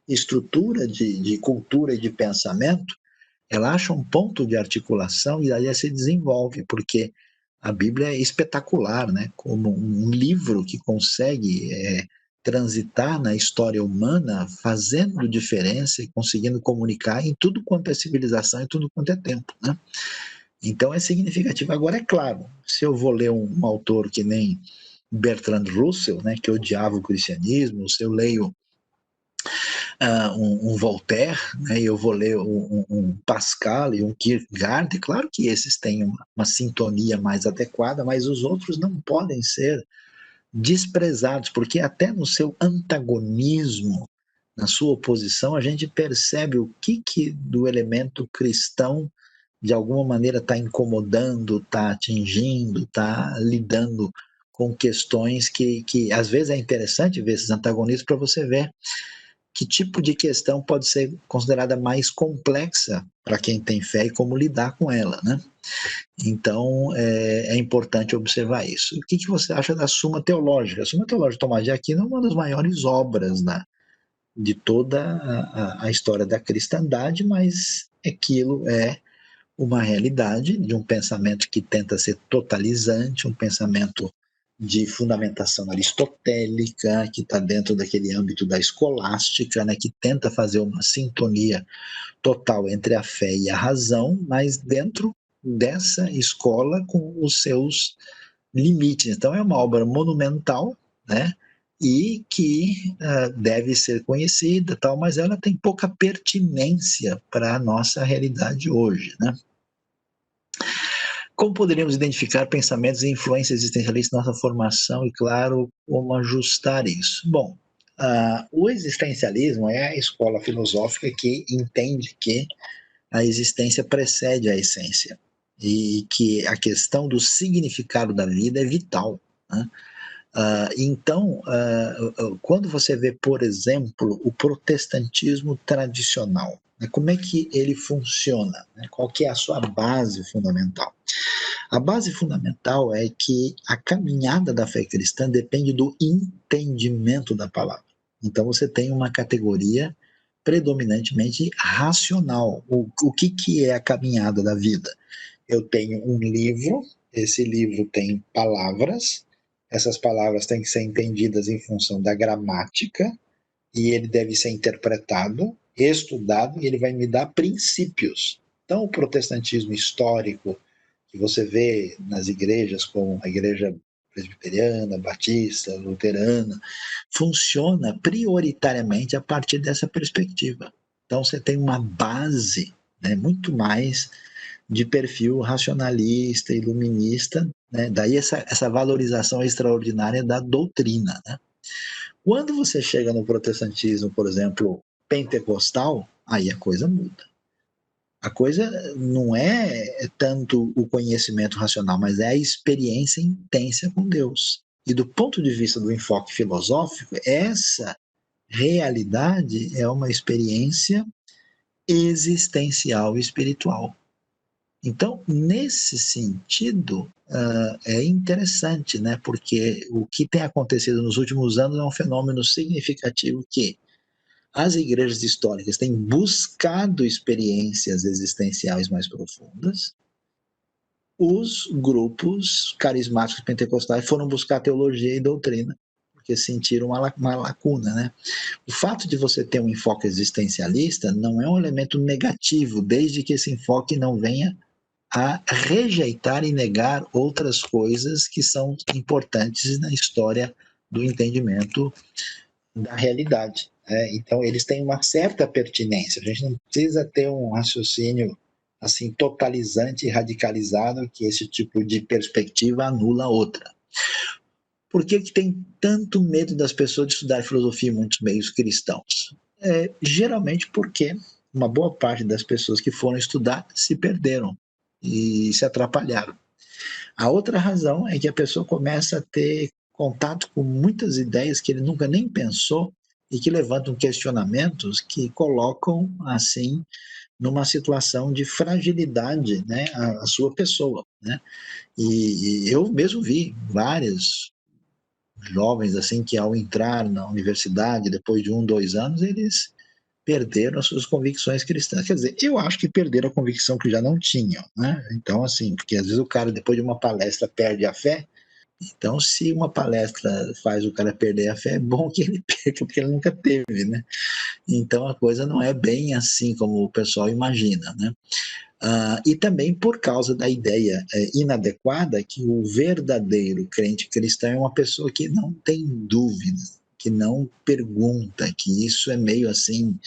estrutura de cultura e de pensamento, ela acha um ponto de articulação e aí ela se desenvolve, porque a Bíblia é espetacular, né? Como um livro que consegue transitar na história humana, fazendo diferença e conseguindo comunicar em tudo quanto é civilização e tudo quanto é tempo, né? Então é significativo. Agora, é claro, se eu vou ler um autor que nem Bertrand Russell, né, que odiava o cristianismo, se eu leio um Voltaire, né, eu vou ler um Pascal e um Kierkegaard, claro que esses têm uma sintonia mais adequada, mas os outros não podem ser desprezados, porque até no seu antagonismo, na sua oposição, a gente percebe o que do elemento cristão de alguma maneira está incomodando, está atingindo, está lidando com questões que às vezes é interessante ver esses antagonismos para você ver que tipo de questão pode ser considerada mais complexa para quem tem fé e como lidar com ela, né? Então, é importante observar isso. O que você acha da Suma Teológica? A Suma Teológica de Tomás de Aquino é uma das maiores obras de toda a história da cristandade, mas aquilo é uma realidade de um pensamento que tenta ser totalizante, um pensamento de fundamentação aristotélica, que está dentro daquele âmbito da escolástica, né, que tenta fazer uma sintonia total entre a fé e a razão, mas dentro dessa escola com os seus limites. Então é uma obra monumental, né? E que deve ser conhecida, tal, mas ela tem pouca pertinência para a nossa realidade hoje, né? Como poderíamos identificar pensamentos e influências existencialistas na nossa formação e, claro, como ajustar isso? Bom, o existencialismo é a escola filosófica que entende que a existência precede a essência e que a questão do significado da vida é vital. Né? Então, quando você vê, por exemplo, o protestantismo tradicional, né, como é que ele funciona? Né? Qual que é a sua base fundamental? A base fundamental é que a caminhada da fé cristã depende do entendimento da palavra. Então você tem uma categoria predominantemente racional. O que é a caminhada da vida? Eu tenho um livro, esse livro tem palavras, essas palavras têm que ser entendidas em função da gramática, e ele deve ser interpretado, estudado, e ele vai me dar princípios. Então, o protestantismo histórico, que você vê nas igrejas, como a igreja presbiteriana, batista, luterana, funciona prioritariamente a partir dessa perspectiva. Então, você tem uma base, né, muito mais de perfil racionalista, iluminista, né? Daí essa valorização extraordinária da doutrina. Né? Quando você chega no protestantismo, por exemplo, pentecostal, aí a coisa muda. A coisa não é tanto o conhecimento racional, mas é a experiência intensa com Deus. E do ponto de vista do enfoque filosófico, essa realidade é uma experiência existencial e espiritual. Então, nesse sentido, é interessante, né? Porque o que tem acontecido nos últimos anos é um fenômeno significativo que as igrejas históricas têm buscado experiências existenciais mais profundas. Os grupos carismáticos pentecostais foram buscar teologia e doutrina, porque sentiram uma lacuna, né? O fato de você ter um enfoque existencialista não é um elemento negativo, desde que esse enfoque não venha a rejeitar e negar outras coisas que são importantes na história do entendimento da realidade. Então, eles têm uma certa pertinência. A gente não precisa ter um raciocínio assim totalizante e radicalizado que esse tipo de perspectiva anula a outra. Por que tem tanto medo das pessoas de estudar filosofia em muitos meios cristãos? Geralmente porque uma boa parte das pessoas que foram estudar se perderam e se atrapalharam. A outra razão é que a pessoa começa a ter contato com muitas ideias que ele nunca nem pensou e que levantam questionamentos que colocam, assim, numa situação de fragilidade, né, a sua pessoa, né? E eu mesmo vi vários jovens, assim, que ao entrar na universidade, depois de 1, 2 anos, eles perderam as suas convicções cristãs. Quer dizer, eu acho que perderam a convicção que já não tinham, né? Então, assim, porque às vezes o cara, depois de uma palestra, perde a fé. Então, se uma palestra faz o cara perder a fé, é bom que ele perca, porque ele nunca teve, né? Então, a coisa não é bem assim como o pessoal imagina, né? E também por causa da ideia inadequada que o verdadeiro crente cristão é uma pessoa que não tem dúvida, que não pergunta, que isso é meio assim,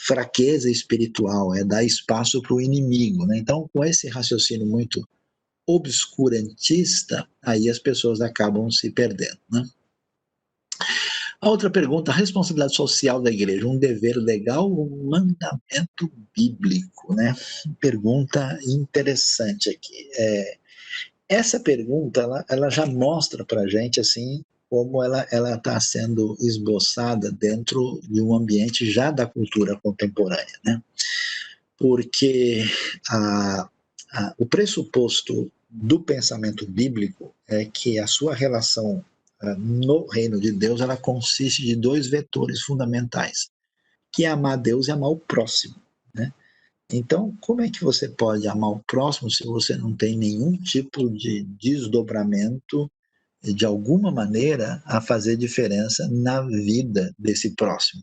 fraqueza espiritual, é dar espaço para o inimigo, né? Então, com esse raciocínio muito obscurantista, aí as pessoas acabam se perdendo, né? A outra pergunta, a responsabilidade social da igreja, um dever legal ou um mandamento bíblico, né? Pergunta interessante aqui. Essa pergunta, ela já mostra para a gente, assim, como ela está sendo esboçada dentro de um ambiente já da cultura contemporânea, né? Porque o pressuposto do pensamento bíblico é que a sua relação no reino de Deus, ela consiste de dois vetores fundamentais, que é amar Deus e amar o próximo, né? Então, como é que você pode amar o próximo se você não tem nenhum tipo de desdobramento, de alguma maneira, a fazer diferença na vida desse próximo?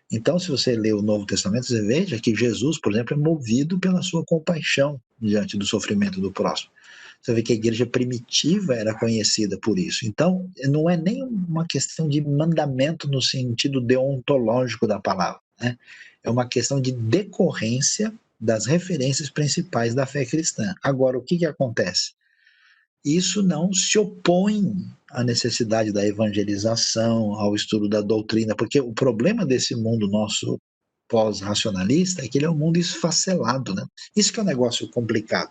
Então, se você lê o Novo Testamento, você veja que Jesus, por exemplo, é movido pela sua compaixão diante do sofrimento do próximo. Você vê que a igreja primitiva era conhecida por isso. Então, não é nem uma questão de mandamento no sentido deontológico da palavra, né? É uma questão de decorrência das referências principais da fé cristã. Agora, o que acontece? Isso não se opõe à necessidade da evangelização, ao estudo da doutrina, porque o problema desse mundo nosso pós-racionalista é que ele é um mundo esfacelado, né? Isso que é um negócio complicado.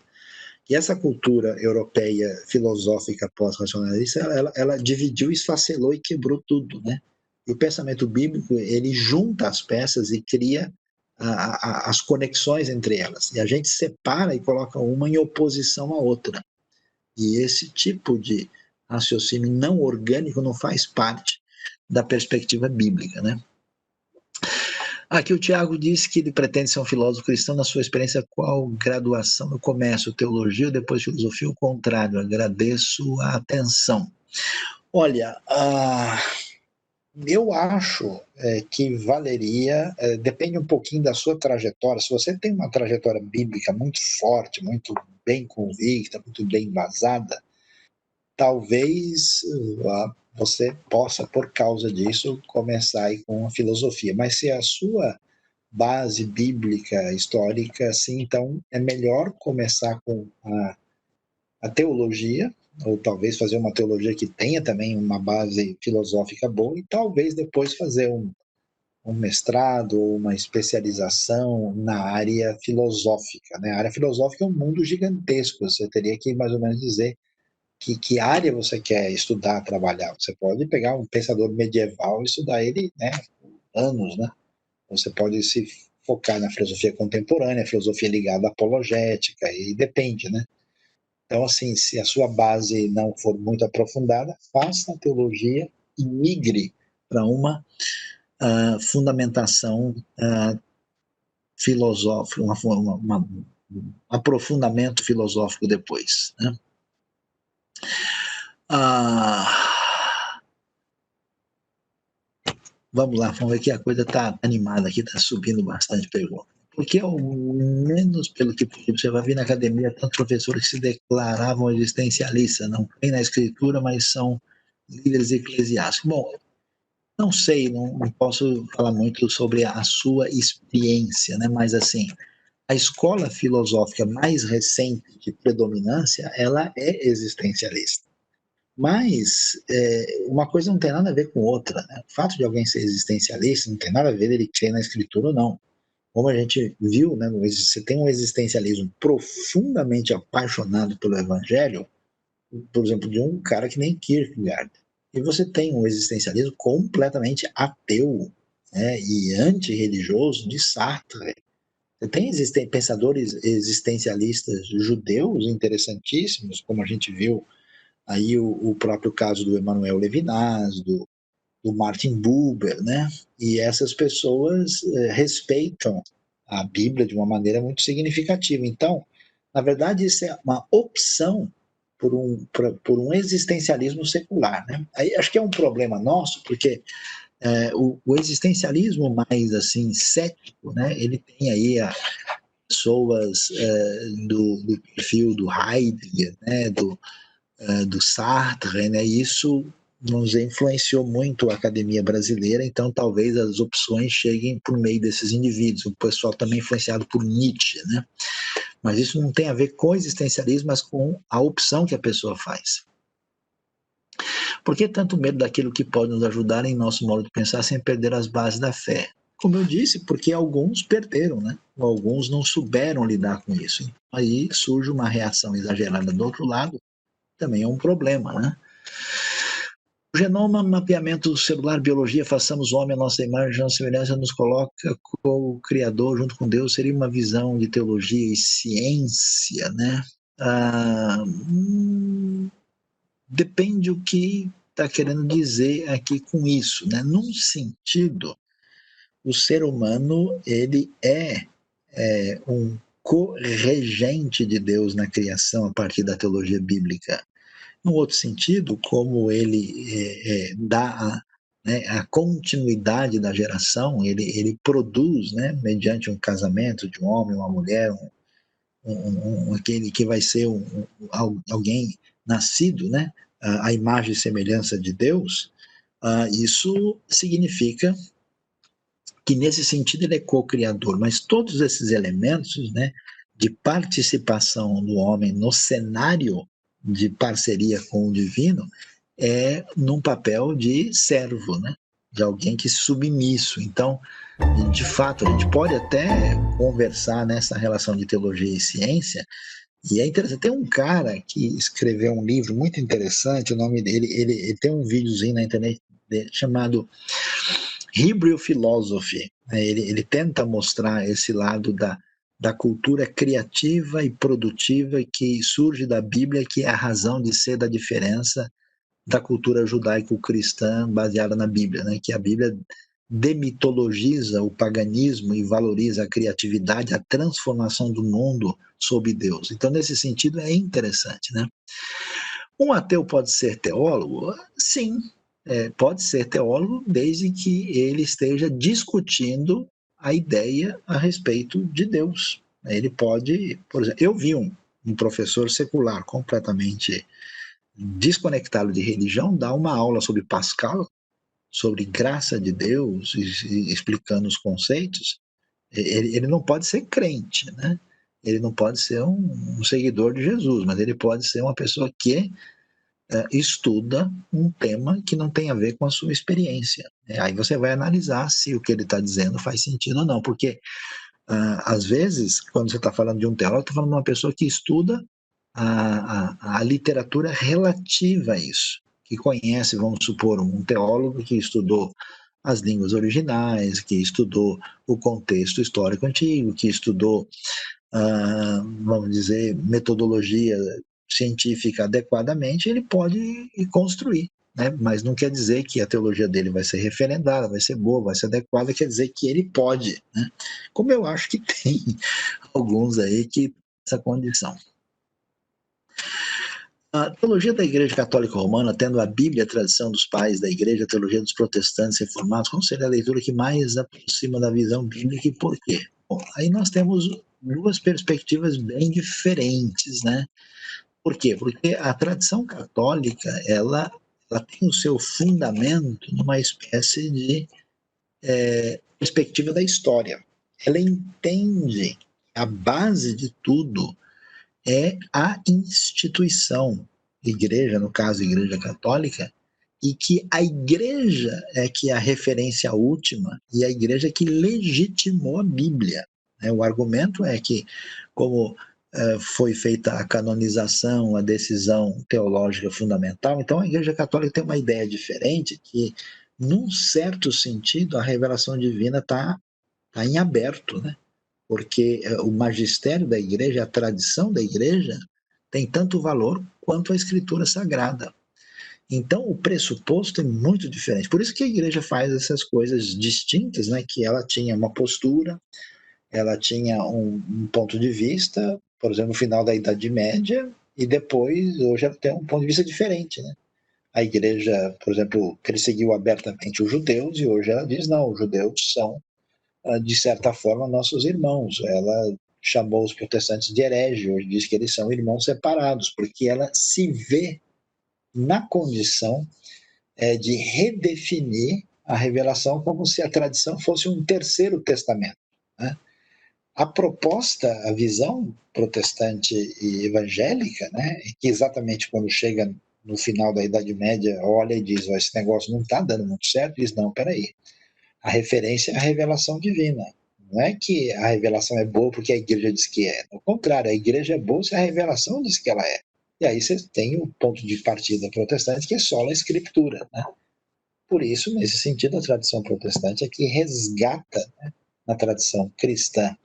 E essa cultura europeia filosófica pós-racionalista, ela dividiu, esfacelou e quebrou tudo, né? E o pensamento bíblico, ele junta as peças e cria as conexões entre elas. E a gente separa e coloca uma em oposição à outra. E esse tipo de raciocínio não orgânico não faz parte da perspectiva bíblica, né? Aqui o Tiago disse que ele pretende ser um filósofo cristão. Na sua experiência, qual graduação no comércio, teologia ou depois filosofia? O contrário, agradeço a atenção. Olha, eu acho que valeria, depende um pouquinho da sua trajetória. Se você tem uma trajetória bíblica muito forte, muito bem convicta, muito bem embasada, talvez você possa, por causa disso, começar aí com a filosofia. Mas se a sua base bíblica, histórica, assim, então é melhor começar com a teologia, ou talvez fazer uma teologia que tenha também uma base filosófica boa, e talvez depois fazer um mestrado ou uma especialização na área filosófica, né? A área filosófica é um mundo gigantesco, você teria que mais ou menos dizer que área você quer estudar, trabalhar. Você pode pegar um pensador medieval e estudar ele, né, anos, né? Você pode se focar na filosofia contemporânea, filosofia ligada à apologética, e depende, né? Então, assim, se a sua base não for muito aprofundada, faça a teologia e migre para uma fundamentação filosófica, um aprofundamento filosófico depois, né? Vamos lá, vamos ver que a coisa está animada aqui, está subindo bastante pergunta. Porque, ao menos pelo que você vai ver na academia, tantos professores que se declaravam existencialistas, não tem na escritura, mas são líderes eclesiásticos. Bom, não sei, não posso falar muito sobre a sua experiência, né? Mas, assim, a escola filosófica mais recente de predominância, ela é existencialista. Mas uma coisa não tem nada a ver com outra, né? O fato de alguém ser existencialista não tem nada a ver ele crer na escritura ou não. Como a gente viu, né, você tem um existencialismo profundamente apaixonado pelo evangelho, por exemplo, de um cara que nem Kierkegaard. E você tem um existencialismo completamente ateu, né, e antirreligioso de Sartre. Você tem pensadores existencialistas judeus interessantíssimos, como a gente viu aí o próprio caso do Emmanuel Levinas, do Martin Buber, né? E essas pessoas respeitam a Bíblia de uma maneira muito significativa. Então, na verdade, isso é uma opção por um existencialismo secular, né? Aí acho que é um problema nosso, porque o existencialismo mais assim cético, né? Ele tem aí pessoas do perfil do Heidegger, né? Do Sartre, né? E isso nos influenciou muito a academia brasileira, então talvez as opções cheguem por meio desses indivíduos. O pessoal também influenciado por Nietzsche, né? Mas isso não tem a ver com existencialismo, mas com a opção que a pessoa faz. Por que tanto medo daquilo que pode nos ajudar em nosso modo de pensar sem perder as bases da fé? Como eu disse, porque alguns perderam, né? Ou alguns não souberam lidar com isso. Aí surge uma reação exagerada do outro lado, também é um problema, né? O genoma, mapeamento celular, biologia, façamos o homem a nossa imagem, a nossa semelhança, nos coloca com o Criador junto com Deus, seria uma visão de teologia e ciência, né? Depende o que está querendo dizer aqui com isso, né? Num sentido, o ser humano ele é um corregente de Deus na criação a partir da teologia bíblica. No outro sentido, como ele dá a continuidade da geração, ele produz, né, mediante um casamento de um homem, uma mulher, aquele que vai ser alguém nascido, né, a imagem e semelhança de Deus, isso significa que nesse sentido ele é co-criador, mas todos esses elementos, né, de participação do homem no cenário de parceria com o divino é num papel de servo, né, de alguém que é submisso. Então, de fato, a gente pode até conversar nessa relação de teologia e ciência, e é interessante. Tem um cara que escreveu um livro muito interessante, o nome dele, ele tem um videozinho na internet chamado Hebrew Philosophy. Ele tenta mostrar esse lado da cultura criativa e produtiva que surge da Bíblia, que é a razão de ser da diferença da cultura judaico-cristã baseada na Bíblia, né? Que a Bíblia demitologiza o paganismo e valoriza a criatividade, a transformação do mundo sob Deus. Então, nesse sentido, é interessante, né? Um ateu pode ser teólogo? Sim, pode ser teólogo desde que ele esteja discutindo a ideia a respeito de Deus. Ele pode, por exemplo, eu vi um professor secular completamente desconectado de religião dar uma aula sobre Pascal, sobre graça de Deus, explicando os conceitos. Ele não pode ser crente, né? Ele não pode ser um seguidor de Jesus, mas ele pode ser uma pessoa que estuda um tema que não tem a ver com a sua experiência. Aí você vai analisar se o que ele está dizendo faz sentido ou não, porque às vezes, quando você está falando de um teólogo, está falando de uma pessoa que estuda a literatura relativa a isso, que conhece, vamos supor, um teólogo que estudou as línguas originais, que estudou o contexto histórico antigo, que estudou, vamos dizer, metodologia científica adequadamente, ele pode construir. Né? Mas não quer dizer que a teologia dele vai ser referendada, vai ser boa, vai ser adequada, quer dizer que ele pode. Né? Como eu acho que tem alguns aí que têm essa condição. A teologia da Igreja Católica Romana, tendo a Bíblia, a tradição dos pais da Igreja, a teologia dos protestantes reformados, qual seria a leitura que mais aproxima da visão bíblica e por quê? Bom, aí nós temos duas perspectivas bem diferentes, né? Por quê? Porque a tradição católica, ela tem o seu fundamento numa espécie de perspectiva da história. Ela entende que a base de tudo é a instituição, igreja, no caso, Igreja Católica, e que a igreja é que é a referência última e a igreja que legitimou a Bíblia. O argumento é que, como foi feita a canonização, a decisão teológica fundamental, então a Igreja Católica tem uma ideia diferente que, num certo sentido, a revelação divina está em aberto, né? Porque o magistério da igreja, a tradição da igreja, tem tanto valor quanto a escritura sagrada. Então, o pressuposto é muito diferente. Por isso que a igreja faz essas coisas distintas, né? Que ela tinha uma postura, ela tinha um ponto de vista, por exemplo, no final da Idade Média, e depois, hoje, ela tem um ponto de vista diferente, né? A igreja, por exemplo, perseguiu abertamente os judeus, e hoje ela diz, não, os judeus são, de certa forma, nossos irmãos. Ela chamou os protestantes de herege, hoje diz que eles são irmãos separados, porque ela se vê na condição de redefinir a revelação como se a tradição fosse um terceiro testamento. Né? A proposta, a visão protestante e evangélica, né, é que exatamente quando chega no final da Idade Média, olha e diz, esse negócio não está dando muito certo, diz, não, peraí, a referência é a revelação divina. Não é que a revelação é boa porque a igreja diz que é. Ao contrário, a igreja é boa se a revelação diz que ela é. E aí você tem o ponto de partida protestante, que é só a escritura. Né? Por isso, nesse sentido, a tradição protestante é que resgata, né, na tradição cristã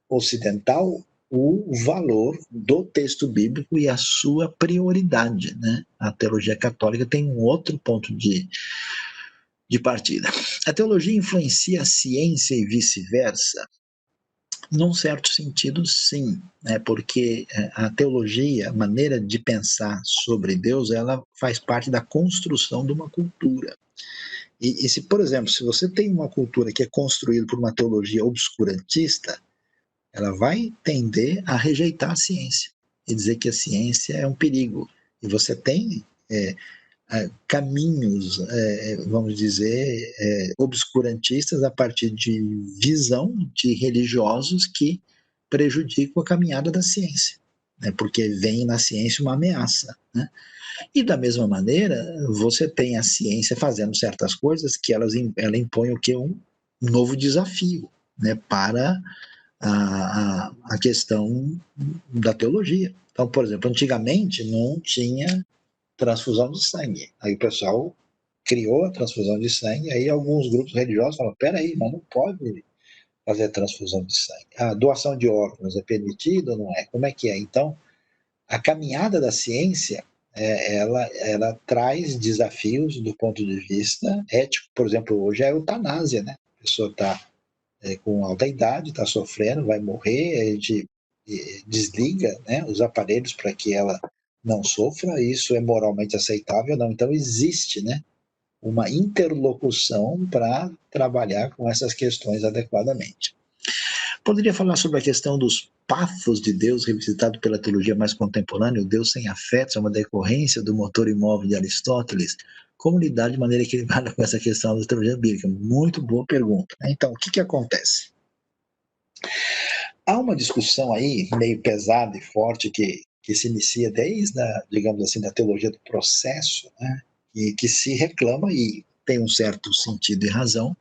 ocidental, o valor do texto bíblico e a sua prioridade. Né? A teologia católica tem um outro ponto de partida. A teologia influencia a ciência e vice-versa? Num certo sentido, sim, né? Porque a teologia, a maneira de pensar sobre Deus, ela faz parte da construção de uma cultura. E se, por exemplo, se você tem uma cultura que é construída por uma teologia obscurantista, ela vai tender a rejeitar a ciência e dizer que a ciência é um perigo. E você tem caminhos, vamos dizer, obscurantistas a partir de visão de religiosos que prejudicam a caminhada da ciência, né, porque vem na ciência uma ameaça. Né? E da mesma maneira, você tem a ciência fazendo certas coisas que ela impõe o que? Um novo desafio, né, para a questão da teologia. Então, por exemplo, antigamente não tinha transfusão de sangue. Aí o pessoal criou a transfusão de sangue, aí alguns grupos religiosos falaram, peraí, mas não pode fazer transfusão de sangue. A doação de órgãos é permitida ou não é? Como é que é? Então, a caminhada da ciência, ela traz desafios do ponto de vista ético. Por exemplo, hoje é a eutanásia, né? A pessoa está com alta idade, está sofrendo, vai morrer, a gente desliga, né, os aparelhos para que ela não sofra, isso é moralmente aceitável? Não. Então existe, né, uma interlocução para trabalhar com essas questões adequadamente. Poderia falar sobre a questão dos pathos de Deus revisitado pela teologia mais contemporânea, o Deus sem afetos, é uma decorrência do motor imóvel de Aristóteles? Como lidar de maneira equilibrada com essa questão da teologia bíblica? Muito boa pergunta. Então, o que acontece? Há uma discussão aí, meio pesada e forte, que se inicia desde, digamos assim, da teologia do processo, né? E que se reclama, e tem um certo sentido e razão,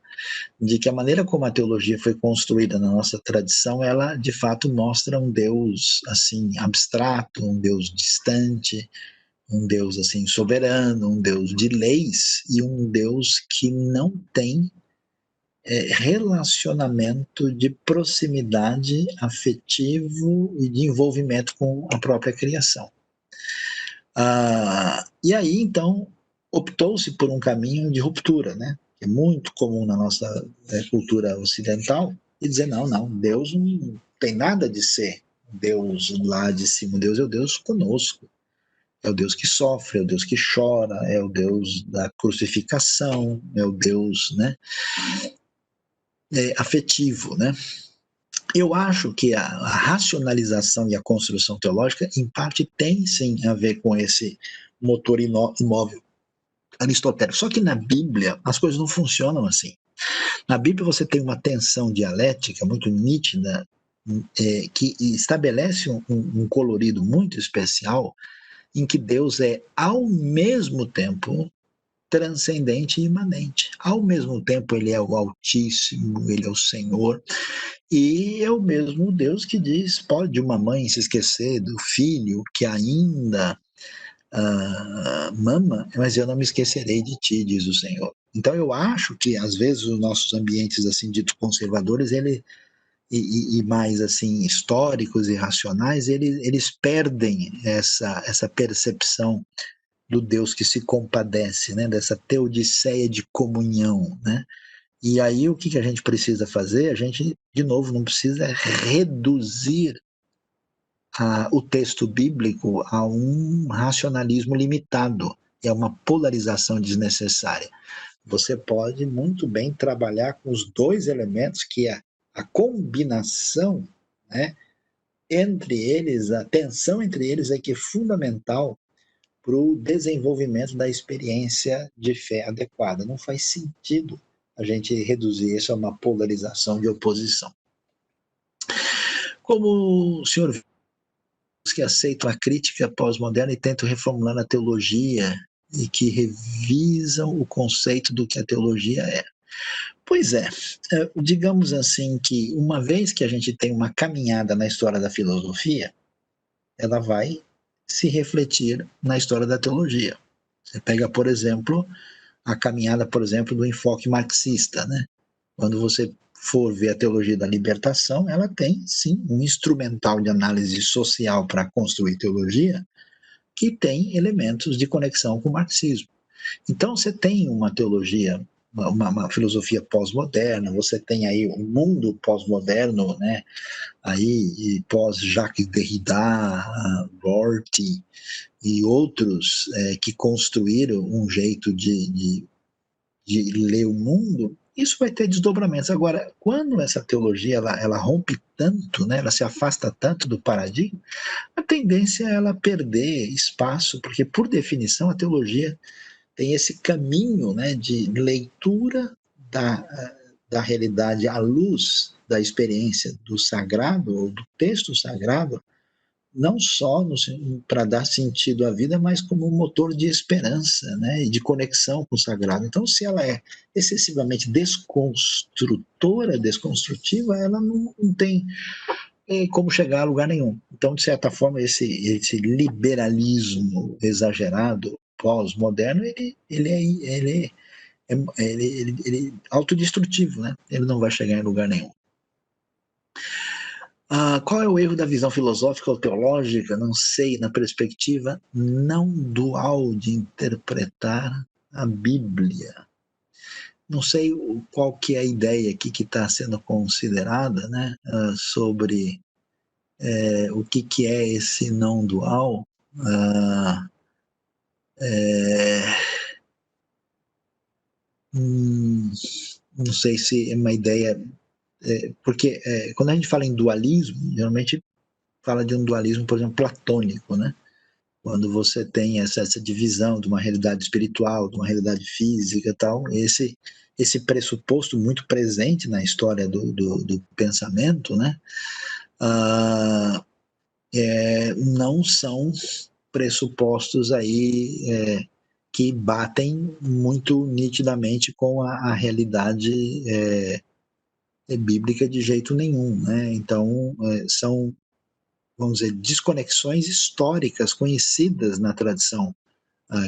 de que a maneira como a teologia foi construída na nossa tradição, ela de fato mostra um Deus assim abstrato, um Deus distante, um Deus assim soberano, um Deus de leis e um Deus que não tem relacionamento de proximidade afetivo e de envolvimento com a própria criação. E aí, então, optou-se por um caminho de ruptura, né? Que é muito comum na nossa cultura ocidental, e dizer, não, Deus não tem nada de ser Deus lá de cima, Deus é o Deus conosco. É o Deus que sofre, é o Deus que chora, é o Deus da crucificação, é o Deus, né, afetivo, né? Eu acho que a racionalização e a construção teológica, em parte, tem sim a ver com esse motor imóvel aristotélico. Só que na Bíblia as coisas não funcionam assim. Na Bíblia você tem uma tensão dialética muito nítida, que estabelece um colorido muito especial, em que Deus é, ao mesmo tempo, transcendente e imanente. Ao mesmo tempo, ele é o Altíssimo, ele é o Senhor, e é o mesmo Deus que diz: pode uma mãe se esquecer do filho que ainda mama, mas eu não me esquecerei de ti, diz o Senhor. Então eu acho que às vezes os nossos ambientes assim ditos conservadores, e mais assim históricos e racionais, eles perdem essa percepção do Deus que se compadece, né? Dessa teodiceia de comunhão, né? E aí o que a gente precisa fazer? A gente, de novo, não precisa reduzir o texto bíblico a um racionalismo limitado, é uma polarização desnecessária. Você pode muito bem trabalhar com os dois elementos, que é a combinação, né, entre eles, a tensão entre eles é que é fundamental para o desenvolvimento da experiência de fé adequada. Não faz sentido a gente reduzir isso a uma polarização de oposição. Como o senhor que aceitam a crítica pós-moderna e tentam reformular a teologia e que revisam o conceito do que a teologia é. Pois é, digamos assim que uma vez que a gente tem uma caminhada na história da filosofia, ela vai se refletir na história da teologia. Você pega, por exemplo, a caminhada, por exemplo, do enfoque marxista, né? Quando você for ver a teologia da libertação, ela tem, sim, um instrumental de análise social para construir teologia que tem elementos de conexão com o marxismo. Então, você tem uma teologia, uma filosofia pós-moderna, você tem aí o mundo pós-moderno, né? Aí, pós-Jacques Derrida, Rorty e outros que construíram um jeito de ler o mundo, isso vai ter desdobramentos. Agora, quando essa teologia ela rompe tanto, né, ela se afasta tanto do paradigma, a tendência é ela perder espaço, porque, por definição, a teologia tem esse caminho, né, de leitura da realidade à luz da experiência do sagrado, ou do texto sagrado, não só para dar sentido à vida, mas como um motor de esperança, né, e de conexão com o sagrado. Então, se ela é excessivamente desconstrutora, desconstrutiva, ela não tem como chegar a lugar nenhum. Então, de certa forma, esse liberalismo exagerado, pós-moderno, ele é autodestrutivo, né? Ele não vai chegar em lugar nenhum. Qual é o erro da visão filosófica ou teológica? Não sei, na perspectiva não dual de interpretar a Bíblia. Não sei qual que é a ideia aqui que está sendo considerada, né, sobre o que é esse não dual. Não sei se é uma ideia, porque quando a gente fala em dualismo, geralmente fala de um dualismo, por exemplo, platônico, né? Quando você tem essa divisão de uma realidade espiritual, de uma realidade física e tal, esse pressuposto muito presente na história do pensamento, né? Não são pressupostos aí que batem muito nitidamente com a realidade bíblica de jeito nenhum, né? Então, são, vamos dizer, desconexões históricas conhecidas na tradição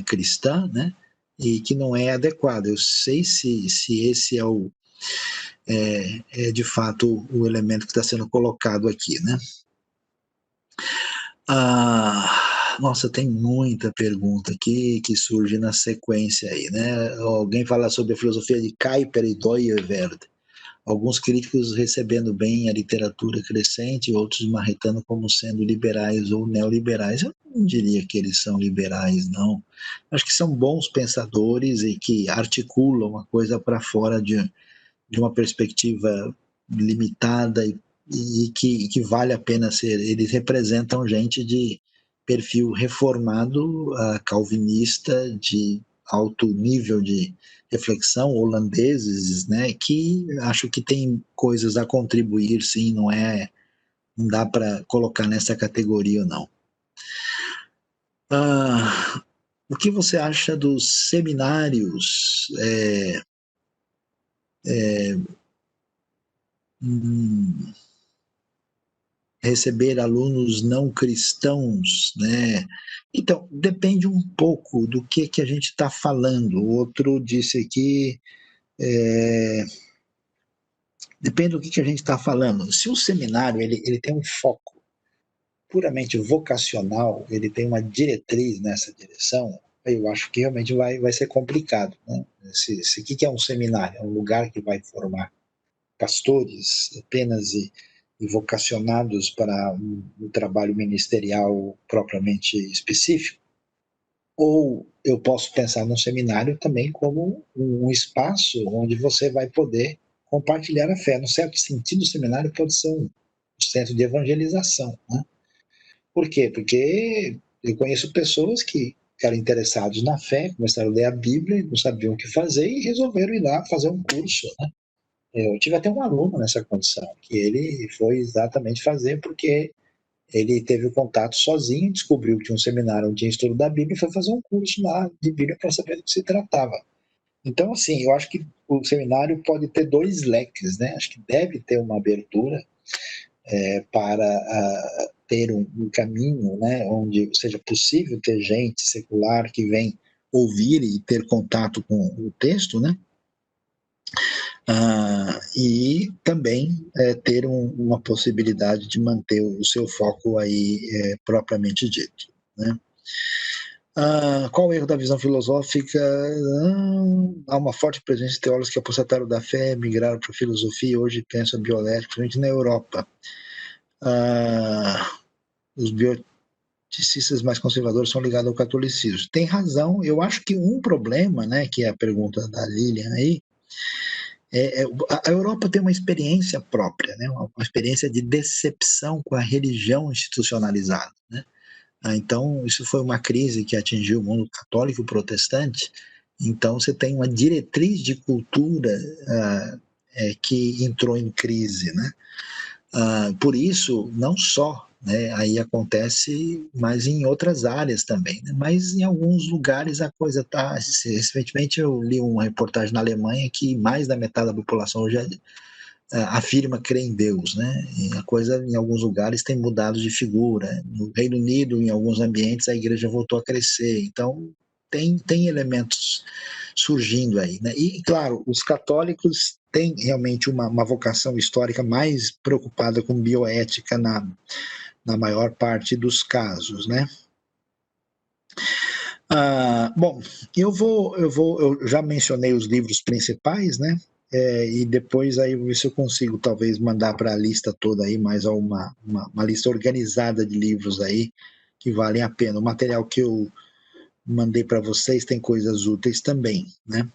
cristã, né? E que não é adequado. Eu sei se esse é é de fato o elemento que está sendo colocado aqui, né? Nossa, tem muita pergunta aqui que surge na sequência aí, né? Alguém fala sobre a filosofia de Kuyper e Dooyeweerd. Alguns críticos recebendo bem a literatura crescente, outros marretando como sendo liberais ou neoliberais. Eu não diria que eles são liberais, não. Acho que são bons pensadores e que articulam a coisa para fora de uma perspectiva limitada que vale a pena ser. Eles representam gente de perfil reformado, calvinista, de alto nível de reflexão, holandeses, né, que acho que tem coisas a contribuir, sim, não dá para colocar nessa categoria, não. O que você acha dos seminários receber alunos não cristãos, né? Então, depende um pouco do que a gente está falando. O outro disse aqui, depende do que a gente está falando. Se o seminário ele tem um foco puramente vocacional, ele tem uma diretriz nessa direção, eu acho que realmente vai ser complicado, né? O que é um seminário? É um lugar que vai formar pastores apenas e vocacionados para um trabalho ministerial propriamente específico, ou eu posso pensar num seminário também como um espaço onde você vai poder compartilhar a fé. No certo sentido, o seminário pode ser um centro de evangelização, né? Por quê? Porque eu conheço pessoas que ficaram interessados na fé, começaram a ler a Bíblia, não sabiam o que fazer e resolveram ir lá fazer um curso, né? Eu tive até um aluno nessa condição, que ele foi exatamente fazer porque ele teve o contato sozinho, descobriu que tinha um seminário onde tinha estudo da Bíblia e foi fazer um curso lá de Bíblia para saber do que se tratava. Então, assim, eu acho que o seminário pode ter dois leques, né? Acho que deve ter uma abertura para ter um caminho, né, onde seja possível ter gente secular que vem ouvir e ter contato com o texto, né? E também ter uma possibilidade de manter o seu foco aí propriamente dito, né? Qual o erro da visão filosófica? Há uma forte presença de teólogos que apostataram da fé, migraram para a filosofia e hoje pensam bioética, principalmente na Europa. Os bioticistas mais conservadores são ligados ao catolicismo. Tem razão, eu acho que um problema, né, que é a pergunta da Lilian aí, a Europa tem uma experiência própria, né, uma experiência de decepção com a religião institucionalizada, né? Então, isso foi uma crise que atingiu o mundo católico e protestante. Então, você tem uma diretriz de cultura que entrou em crise, né? Por isso, não só, né, aí acontece, mas em outras áreas também, né? Mas em alguns lugares a coisa está. Recentemente eu li uma reportagem na Alemanha que mais da metade da população hoje afirma crer em Deus, né? E a coisa em alguns lugares tem mudado de figura. No Reino Unido, em alguns ambientes, a igreja voltou a crescer. Então, tem elementos surgindo aí, né? E, claro, os católicos têm realmente uma vocação histórica mais preocupada com bioética na maior parte dos casos, né? Bom, eu já mencionei os livros principais, né? E depois aí ver se eu consigo talvez mandar para a lista toda aí mais uma lista organizada de livros aí que valem a pena. O material que eu mandei para vocês tem coisas úteis também, né?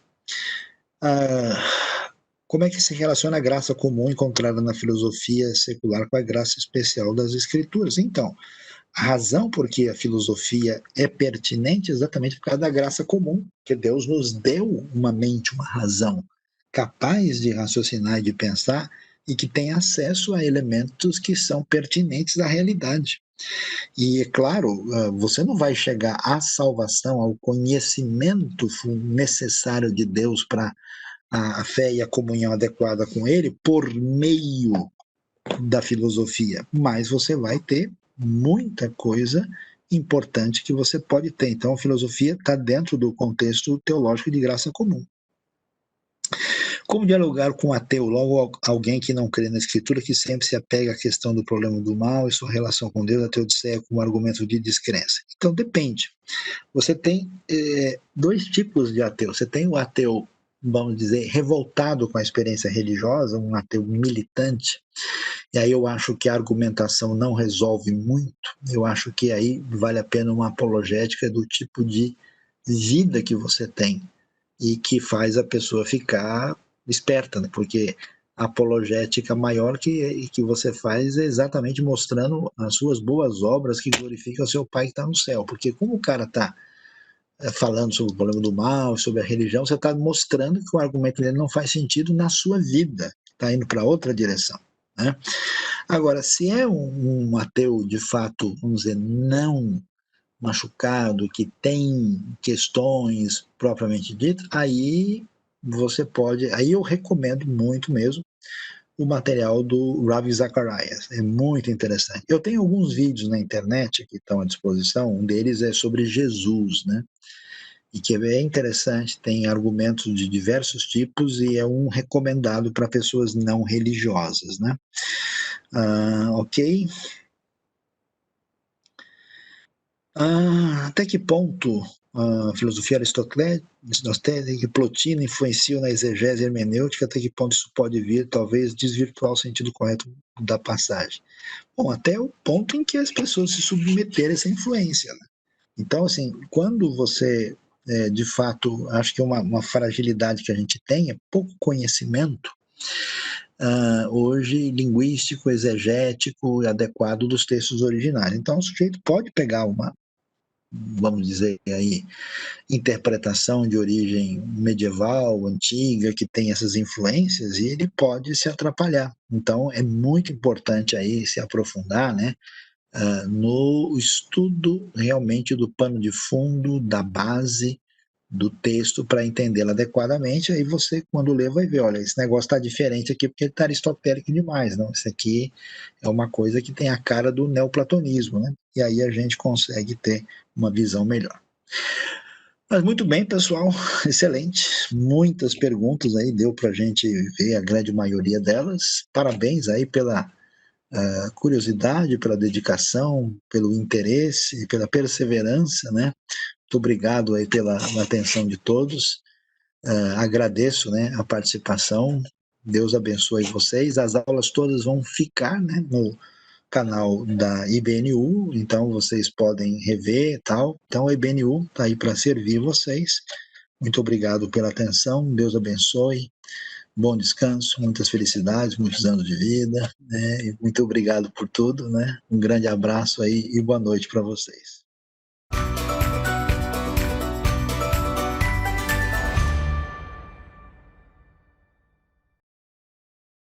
Como é que se relaciona a graça comum encontrada na filosofia secular com a graça especial das escrituras? Então, a razão por que a filosofia é pertinente é exatamente por causa da graça comum, que Deus nos deu uma mente, uma razão capaz de raciocinar e de pensar e que tem acesso a elementos que são pertinentes à realidade. E, é claro, você não vai chegar à salvação, ao conhecimento necessário de Deus para a fé e a comunhão adequada com Ele por meio da filosofia, mas você vai ter muita coisa importante que você pode ter. Então, a filosofia está dentro do contexto teológico de graça comum. Como dialogar com um ateu, logo alguém que não crê na escritura, que sempre se apega à questão do problema do mal e sua relação com Deus, a teodiceia como argumento de descrença? Então, depende. Você tem dois tipos de ateu. Você tem o ateu, vamos dizer, revoltado com a experiência religiosa, um ateu militante, e aí eu acho que a argumentação não resolve muito. Eu acho que aí vale a pena uma apologética do tipo de vida que você tem e que faz a pessoa ficar esperta, né? Porque a apologética maior que você faz é exatamente mostrando as suas boas obras que glorificam o seu Pai que está no céu. Porque como o cara está falando sobre o problema do mal, sobre a religião, você está mostrando que o argumento dele não faz sentido na sua vida, está indo para outra direção. Né? Agora, se é um ateu de fato, vamos dizer, não machucado, que tem questões propriamente ditas, aí você pode, aí eu recomendo muito mesmo o material do Ravi Zacharias, é muito interessante. Eu tenho alguns vídeos na internet que estão à disposição, um deles é sobre Jesus, né? E que é interessante, tem argumentos de diversos tipos e é um recomendado para pessoas não religiosas, né? Ok? Até que ponto a filosofia aristotélica e Plotino influenciam na exegese hermenêutica? Até que ponto isso pode vir, talvez, desvirtuar o sentido correto da passagem? Bom, até o ponto em que as pessoas se submeterem a essa influência. Né? Então, assim, quando você, de fato, acho que é uma fragilidade que a gente tem, é pouco conhecimento, hoje, linguístico, exegético e adequado dos textos originais. Então, o sujeito pode pegar uma, vamos dizer aí, interpretação de origem medieval, antiga, que tem essas influências, e ele pode se atrapalhar. Então, é muito importante aí se aprofundar, né, no estudo realmente do pano de fundo, da base do texto para entendê-lo adequadamente. Aí você, quando lê, vai ver, olha, esse negócio está diferente aqui porque está aristotélico demais, não? Isso aqui é uma coisa que tem a cara do neoplatonismo, né? E aí a gente consegue ter uma visão melhor. Mas muito bem, pessoal, excelente. Muitas perguntas aí, deu para a gente ver a grande maioria delas. Parabéns aí pela curiosidade, pela dedicação, pelo interesse, pela perseverança, né? Muito obrigado aí pela atenção de todos. Agradeço, né, a participação. Deus abençoe vocês. As aulas todas vão ficar, né, no canal da IBNU, então vocês podem rever e tal. Então a IBNU está aí para servir vocês. Muito obrigado pela atenção. Deus abençoe. Bom descanso, muitas felicidades, muitos anos de vida, né? E muito obrigado por tudo, né? Um grande abraço aí e boa noite para vocês.